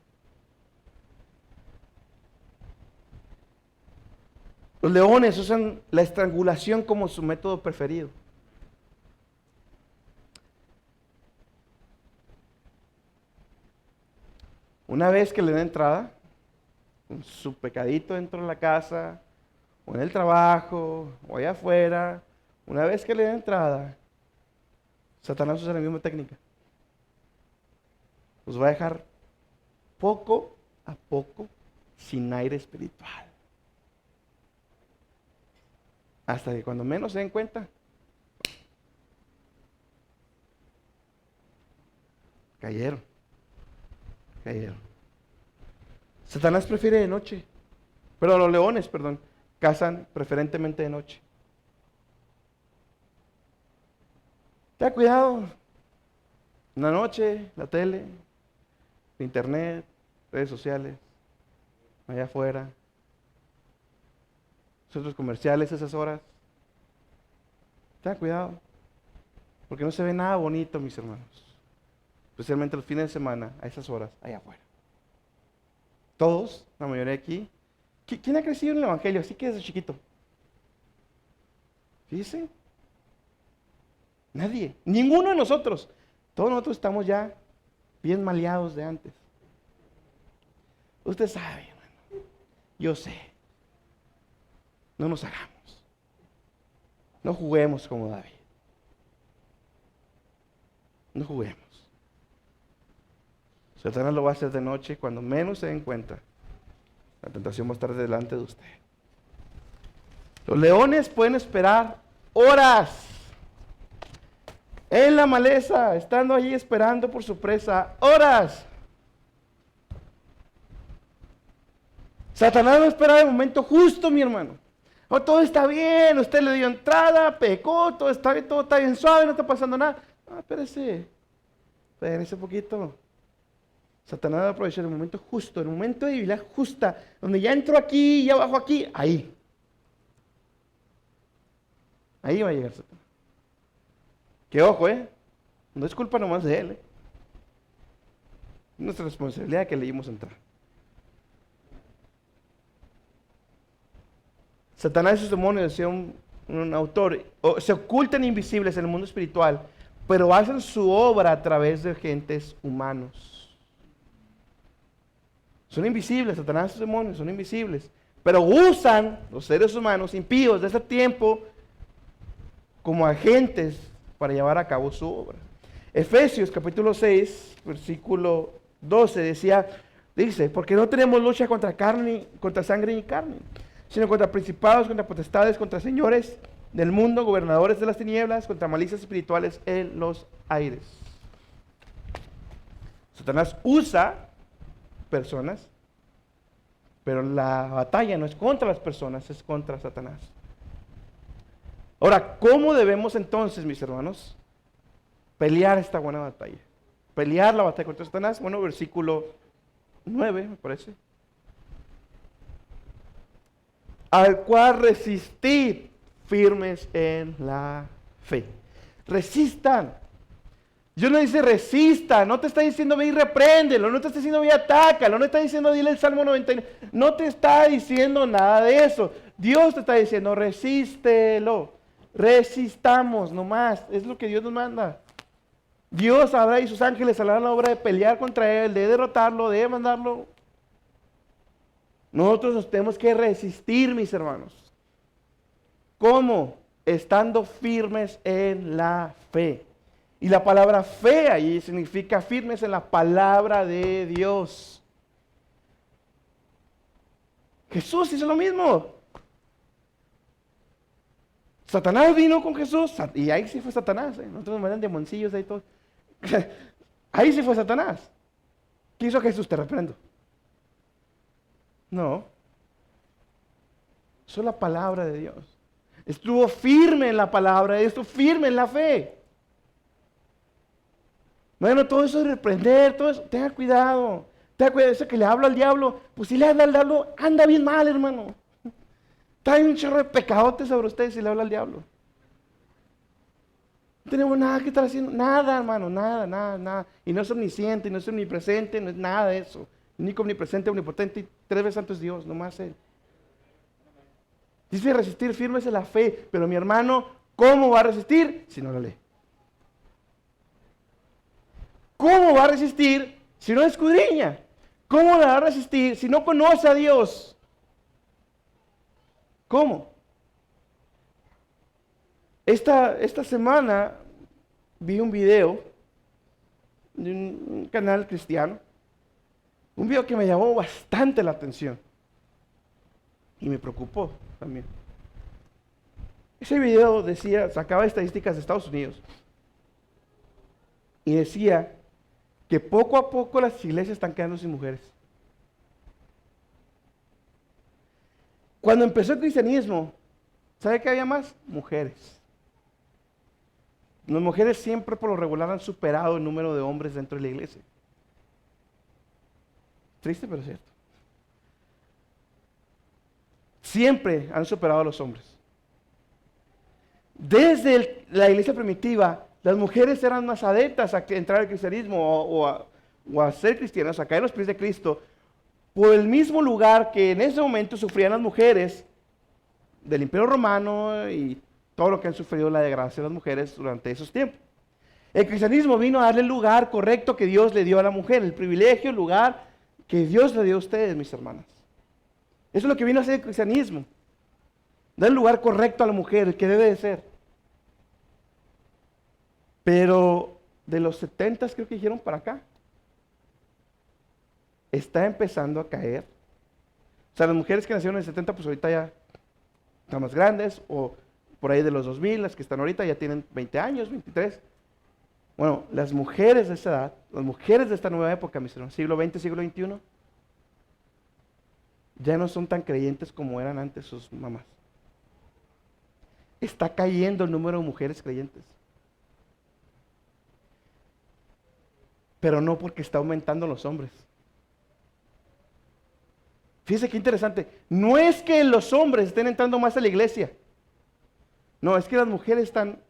Los leones usan la estrangulación como su método preferido. Una vez que le den entrada, con su pecadito dentro de la casa, o en el trabajo, o allá afuera, una vez que le den entrada, Satanás usa la misma técnica. Los va a dejar poco a poco sin aire espiritual. Hasta que cuando menos se den cuenta, cayeron. Satanás prefiere de noche, pero los leones, cazan preferentemente de noche. Ten cuidado. En la noche, la tele, internet, redes sociales, allá afuera, centros comerciales, esas horas. Ten cuidado, porque no se ve nada bonito, mis hermanos. Especialmente los fines de semana, a esas horas, allá afuera. Todos, la mayoría de aquí. ¿Quién ha crecido en el Evangelio? Así que desde chiquito. Fíjense. Nadie. Ninguno de nosotros. Todos nosotros estamos ya bien maleados de antes. Usted sabe, hermano. Yo sé. No nos hagamos. No juguemos como David. No juguemos. Satanás lo va a hacer de noche cuando menos se den cuenta. La tentación va a estar delante de usted. Los leones pueden esperar horas en la maleza, estando allí esperando por su presa. Horas. Satanás no espera el momento justo, mi hermano. Oh, todo está bien, usted le dio entrada, pecó, todo está bien suave, no está pasando nada. No, espérese un poquito. Satanás va a aprovechar el momento justo, el momento de debilidad justa, donde ya entró aquí, ya bajó aquí, ahí. Ahí va a llegar Satanás. Que ojo, no es culpa nomás de él, Es nuestra responsabilidad que le dimos entrar. Satanás y sus demonios, decía un autor, se ocultan invisibles en el mundo espiritual, pero hacen su obra a través de agentes humanos. Son invisibles, Satanás y sus demonios son invisibles, pero usan los seres humanos impíos de ese tiempo como agentes para llevar a cabo su obra. Efesios capítulo 6, versículo 12 dice, porque no tenemos lucha contra sangre ni carne, sino contra principados, contra potestades, contra señores del mundo, gobernadores de las tinieblas, contra malicias espirituales en los aires. Satanás usa personas, pero la batalla no es contra las personas, es contra Satanás. Ahora, ¿cómo debemos entonces, mis hermanos, pelear esta buena batalla? Pelear la batalla contra Satanás. Bueno, versículo 9, me parece. Al cual resistid firmes en la fe. Resistan. Dios no dice resista, no te está diciendo ve y repréndelo, no te está diciendo ve y atácalo, no te está diciendo dile el Salmo 99, no te está diciendo nada de eso. Dios te está diciendo resístelo, resistamos nomás, es lo que Dios nos manda. Dios habrá y sus ángeles harán la obra de pelear contra él, de derrotarlo, de mandarlo. Nosotros nos tenemos que resistir, mis hermanos. ¿Cómo? Estando firmes en la fe. Y la palabra fe ahí significa firmes en la palabra de Dios. Jesús hizo lo mismo. Satanás vino con Jesús, y ahí sí fue Satanás. Nosotros nos mandan demoncillos ahí todos. Ahí sí fue Satanás. ¿Qué hizo Jesús? Te reprendo. No. Eso es la palabra de Dios. Estuvo firme en la palabra, estuvo firme en la fe. Bueno, todo eso de reprender, todo eso, tenga cuidado. Tenga cuidado, eso que le habla al diablo, pues si le habla al diablo, anda bien mal, hermano. Trae un chorro de pecadotes sobre usted si le habla al diablo. No tenemos nada que estar haciendo, nada, hermano, nada, nada, nada. Y no es omnisciente, no es omnipresente, no es nada de eso. Único, omnipresente, omnipotente y 3 veces santo es Dios, nomás Él. Dice resistir firmes en la fe, pero mi hermano, ¿cómo va a resistir si no la lee? ¿Cómo va a resistir si no escudriña? ¿Cómo la va a resistir si no conoce a Dios? ¿Cómo? Esta semana vi un video de un canal cristiano, un video que me llamó bastante la atención y me preocupó también. Ese video decía, sacaba estadísticas de Estados Unidos y decía que poco a poco las iglesias están quedando sin mujeres. Cuando empezó el cristianismo, ¿sabe qué había más? Mujeres. Las mujeres siempre por lo regular han superado el número de hombres dentro de la iglesia. Triste, pero cierto. Siempre han superado a los hombres. Desde la iglesia primitiva, las mujeres eran más adeptas a entrar al cristianismo o a ser cristianas, a caer en los pies de Cristo, por el mismo lugar que en ese momento sufrían las mujeres del Imperio Romano y todo lo que han sufrido la degradación de las mujeres durante esos tiempos. El cristianismo vino a darle el lugar correcto que Dios le dio a la mujer, el privilegio, el lugar que Dios le dio a ustedes, mis hermanas. Eso es lo que vino a hacer el cristianismo. Dar el lugar correcto a la mujer, el que debe de ser. Pero de los 70 creo que dijeron para acá, está empezando a caer. O sea, las mujeres que nacieron en el 70, pues ahorita ya están más grandes, o por ahí de los 2000, las que están ahorita ya tienen 20 años, 23. Bueno, las mujeres de esa edad, las mujeres de esta nueva época, mis hermanos, siglo XX, siglo XXI, ya no son tan creyentes como eran antes sus mamás. Está cayendo el número de mujeres creyentes. Pero no porque está aumentando los hombres. Fíjense qué interesante. No es que los hombres estén entrando más a la iglesia. No, es que las mujeres están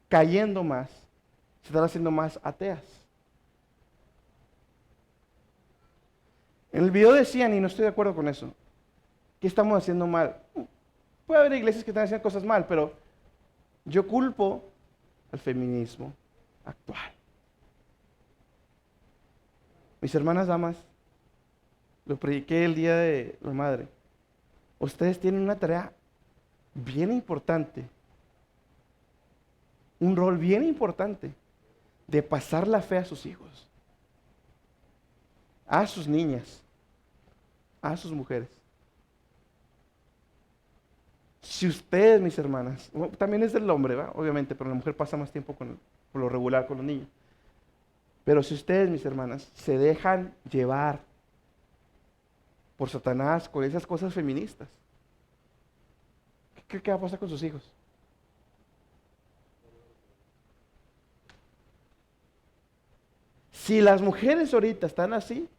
cayendo más. Se están haciendo más ateas. En el video decían, y no estoy de acuerdo con eso, que estamos haciendo mal. Puede haber iglesias que están haciendo cosas mal, pero yo culpo al feminismo actual. Mis hermanas damas, lo prediqué el día de la madre. Ustedes tienen una tarea bien importante, un rol bien importante de pasar la fe a sus hijos, a sus niñas, a sus mujeres. Si ustedes, mis hermanas, también es del hombre, ¿va? Obviamente, pero la mujer pasa más tiempo por lo regular con los niños. Pero si ustedes, mis hermanas, se dejan llevar por Satanás con esas cosas feministas, ¿qué va a pasar con sus hijos? Si las mujeres ahorita están así,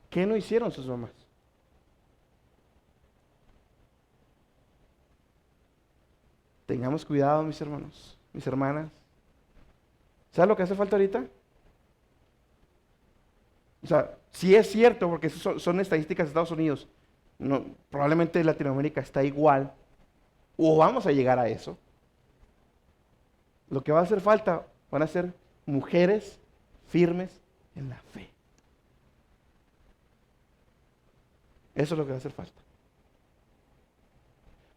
¿qué no hicieron sus mamás? Tengamos cuidado, mis hermanos, mis hermanas. ¿Sabes lo que hace falta ahorita? O sea, sí es cierto, porque son estadísticas de Estados Unidos. No, probablemente Latinoamérica está igual, o vamos a llegar a eso. Lo que va a hacer falta van a ser mujeres firmes en la fe. Eso es lo que va a hacer falta.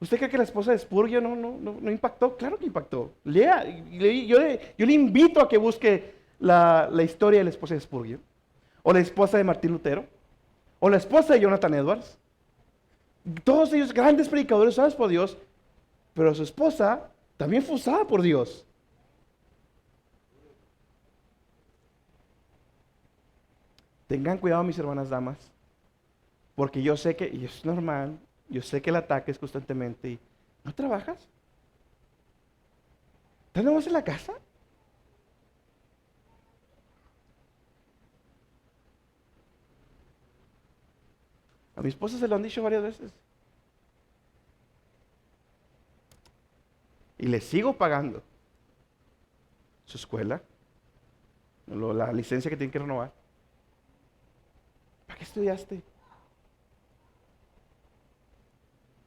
¿Usted cree que la esposa de Spurgeon no impactó? Claro que impactó. Lea, yo le invito a que busque la historia de la esposa de Spurgeon, o la esposa de Martín Lutero, o la esposa de Jonathan Edwards. Todos ellos grandes predicadores usados por Dios, pero su esposa también fue usada por Dios. Tengan cuidado, mis hermanas damas, porque yo sé que, y es normal, yo sé que el ataque es constantemente, y ¿no trabajas? ¿Estás nomás en la casa? A mi esposa se lo han dicho varias veces. Y le sigo pagando su escuela, la licencia que tiene que renovar. ¿Para qué estudiaste?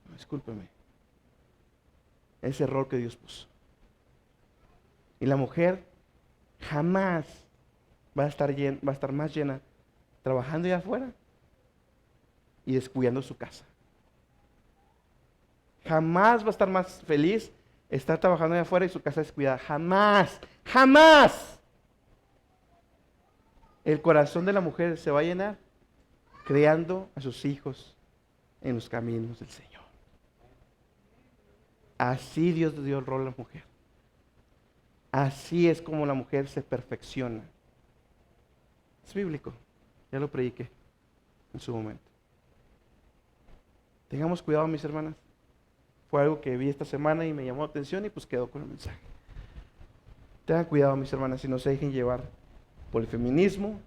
No, discúlpeme. Ese error que Dios puso. Y la mujer jamás va a estar más llena trabajando allá afuera y descuidando su casa. Jamás va a estar más feliz estar trabajando allá afuera y su casa descuidada. Jamás, jamás. El corazón de la mujer se va a llenar creando a sus hijos en los caminos del Señor. Así Dios dio el rol a la mujer. Así es como la mujer se perfecciona. Es bíblico. Ya lo prediqué en su momento. Tengamos cuidado, mis hermanas. Fue algo que vi esta semana y me llamó la atención y pues quedó con el mensaje. Tengan cuidado, mis hermanas, y no se dejen llevar por el feminismo.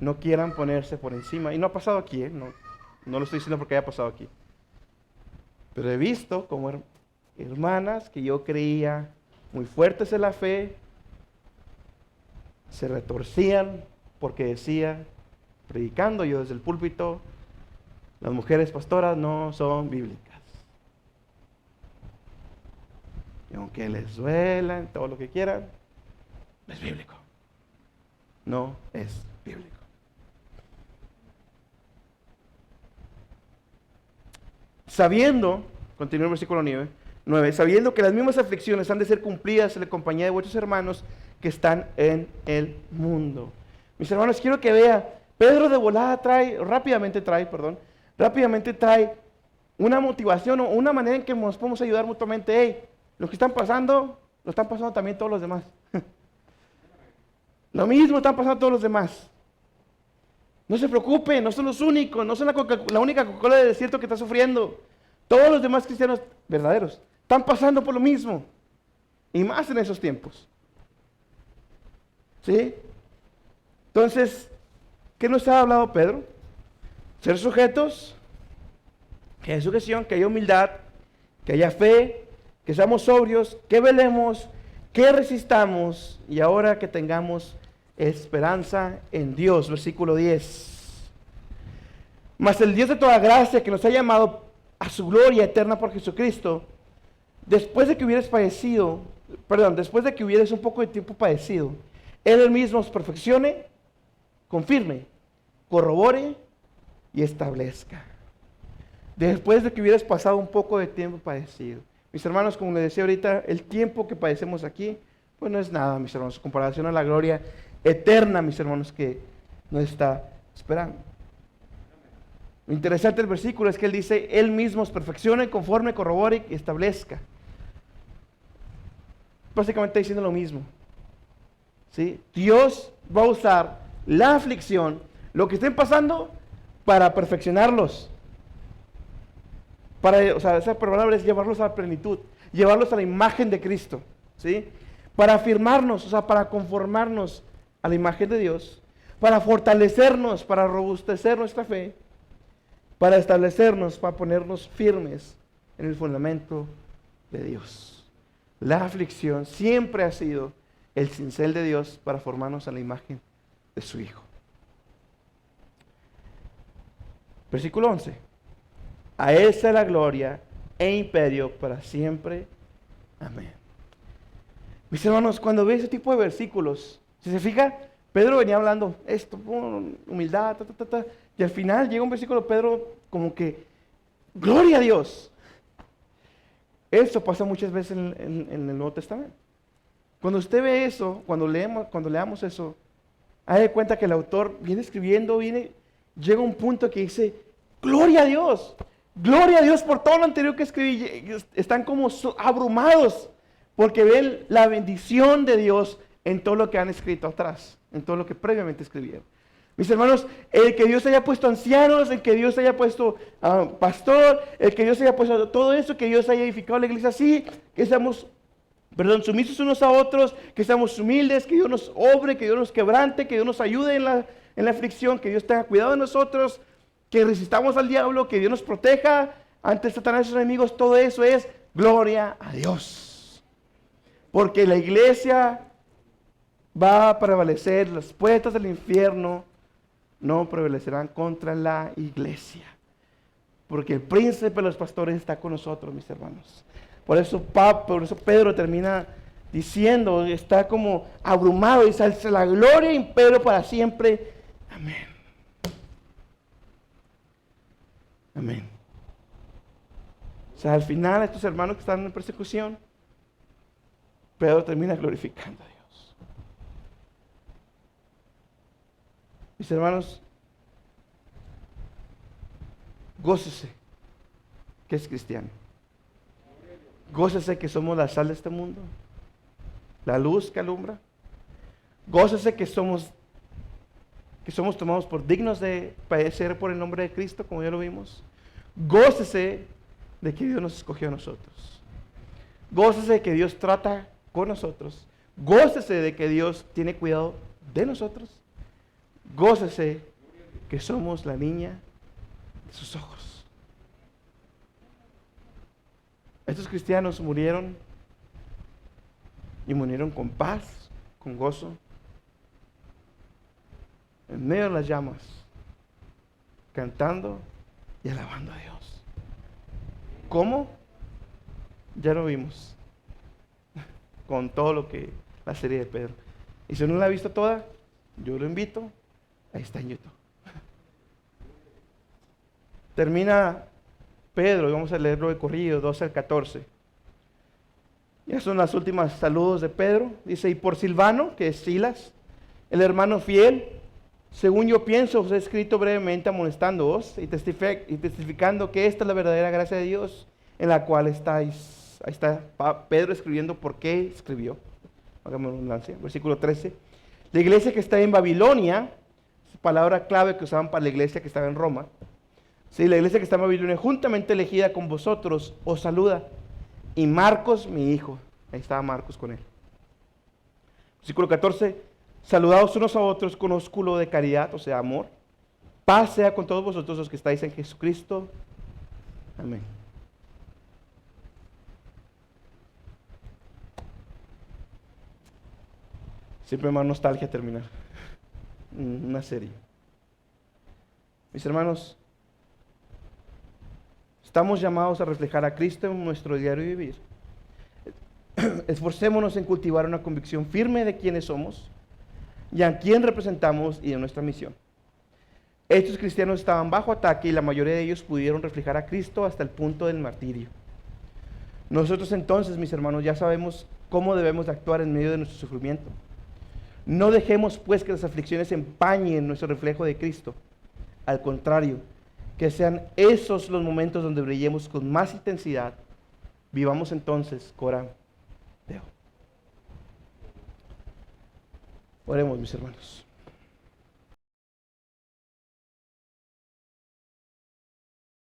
No quieran ponerse por encima. Y no ha pasado aquí, no lo estoy diciendo porque haya pasado aquí. Pero he visto como hermanas que yo creía muy fuertes en la fe, se retorcían porque decía, predicando yo desde el púlpito, las mujeres pastoras no son bíblicas. Y aunque les duela, todo lo que quieran, no es bíblico. No es bíblico. Sabiendo, continúa el versículo 9, sabiendo que las mismas aflicciones han de ser cumplidas en la compañía de vuestros hermanos que están en el mundo. Mis hermanos, quiero que vea, Pedro de volada rápidamente trae una motivación o una manera en que nos podemos ayudar mutuamente. Hey, lo que están pasando, lo están pasando también todos los demás. Lo mismo están pasando todos los demás. No se preocupen, no son los únicos, no son la única Coca-Cola del desierto que está sufriendo. Todos los demás cristianos verdaderos están pasando por lo mismo. Y más en esos tiempos. ¿Sí? Entonces, ¿qué nos ha hablado Pedro? Ser sujetos, que haya sujeción, que haya humildad, que haya fe, que seamos sobrios, que velemos, que resistamos y ahora que tengamos esperanza en Dios. Versículo 10. Mas el Dios de toda gracia que nos ha llamado a su gloria eterna por Jesucristo, después de que hubieras un poco de tiempo padecido, Él mismo os perfeccione, confirme, corrobore y establezca. Después de que hubieras pasado un poco de tiempo padecido. Mis hermanos, como les decía ahorita, el tiempo que padecemos aquí, pues no es nada, mis hermanos, en comparación a la gloria eterna, mis hermanos, que nos está esperando. Lo interesante del versículo es que Él dice, Él mismo os perfeccione, conforme, corrobore y establezca. Básicamente está diciendo lo mismo. ¿Sí? Dios va a usar la aflicción, lo que estén pasando, para perfeccionarlos. Esa palabra es llevarlos a la plenitud, llevarlos a la imagen de Cristo, ¿sí? Para afirmarnos, para conformarnos a la imagen de Dios, para fortalecernos, para robustecer nuestra fe, para establecernos, para ponernos firmes en el fundamento de Dios. La aflicción siempre ha sido el cincel de Dios para formarnos a la imagen de su Hijo. Versículo 11. A Él sea la gloria e imperio para siempre. Amén. Mis hermanos, cuando ve ese tipo de versículos, si se fija, Pedro venía hablando esto, humildad, y al final llega un versículo, Pedro, como que, gloria a Dios. Eso pasa muchas veces en el Nuevo Testamento. Cuando usted ve eso, cuando leamos eso, haz de cuenta que el autor viene escribiendo, llega a un punto que dice, gloria a Dios por todo lo anterior que escribí. Están como abrumados porque ven la bendición de Dios en todo lo que han escrito atrás, en todo lo que previamente escribieron. Mis hermanos, el que Dios haya puesto ancianos, el que Dios haya puesto pastor, el que Dios haya puesto todo eso, que Dios haya edificado la iglesia así, que seamos, sumisos unos a otros, que seamos humildes, que Dios nos obre, que Dios nos quebrante, que Dios nos ayude en la aflicción, que Dios tenga cuidado de nosotros, que resistamos al diablo, que Dios nos proteja ante Satanás y sus enemigos. Todo eso es gloria a Dios. Porque la iglesia va a prevalecer, las puertas del infierno no prevalecerán contra la iglesia. Porque el príncipe de los pastores está con nosotros, mis hermanos. Por eso Pedro termina diciendo, está como abrumado, y dice, la gloria impero para siempre. Amén. Amén. O sea, al final, estos hermanos que están en persecución, Pedro termina glorificando a Dios. Mis hermanos, gócese que es cristiano. Gócese que somos la sal de este mundo, la luz que alumbra. Gócese que somos tomados por dignos de padecer por el nombre de Cristo, como ya lo vimos. Gócese de que Dios nos escogió a nosotros. Gócese de que Dios trata con nosotros. Gócese de que Dios tiene cuidado de nosotros. Gócese que somos la niña de sus ojos. Estos cristianos murieron y murieron con paz, con gozo, en medio de las llamas, cantando y alabando a Dios. ¿Cómo? Ya lo vimos con todo lo que la serie de Pedro. Y si no la ha visto toda, yo lo invito, ahí está en YouTube. Termina Pedro, y vamos a leerlo de corrido, 12 al 14. Ya son las últimas saludos de Pedro. Dice, y por Silvano, que es Silas, el hermano fiel, según yo pienso, os he escrito brevemente amonestándoos y testificando que esta es la verdadera gracia de Dios en la cual estáis. Ahí está Pedro escribiendo por qué escribió. Hagamos redundancia. Versículo 13. La iglesia que está en Babilonia, palabra clave que usaban para la iglesia que estaba en Roma. Sí, la iglesia que está en Babilonia, juntamente elegida con vosotros, os saluda. Y Marcos, mi hijo. Ahí estaba Marcos con él. Versículo 14. Saludaos unos a otros con ósculo de caridad, o sea, amor. Paz sea con todos vosotros los que estáis en Jesucristo. Amén. Siempre me da nostalgia terminar una serie. Mis hermanos, estamos llamados a reflejar a Cristo en nuestro diario vivir. Esforcémonos en cultivar una convicción firme de quiénes somos y a quién representamos y de nuestra misión. Estos cristianos estaban bajo ataque y la mayoría de ellos pudieron reflejar a Cristo hasta el punto del martirio. Nosotros entonces, mis hermanos, ya sabemos cómo debemos de actuar en medio de nuestro sufrimiento. No dejemos pues que las aflicciones empañen nuestro reflejo de Cristo. Al contrario, que sean esos los momentos donde brillemos con más intensidad. Vivamos entonces, Cora Deo. Oremos, mis hermanos.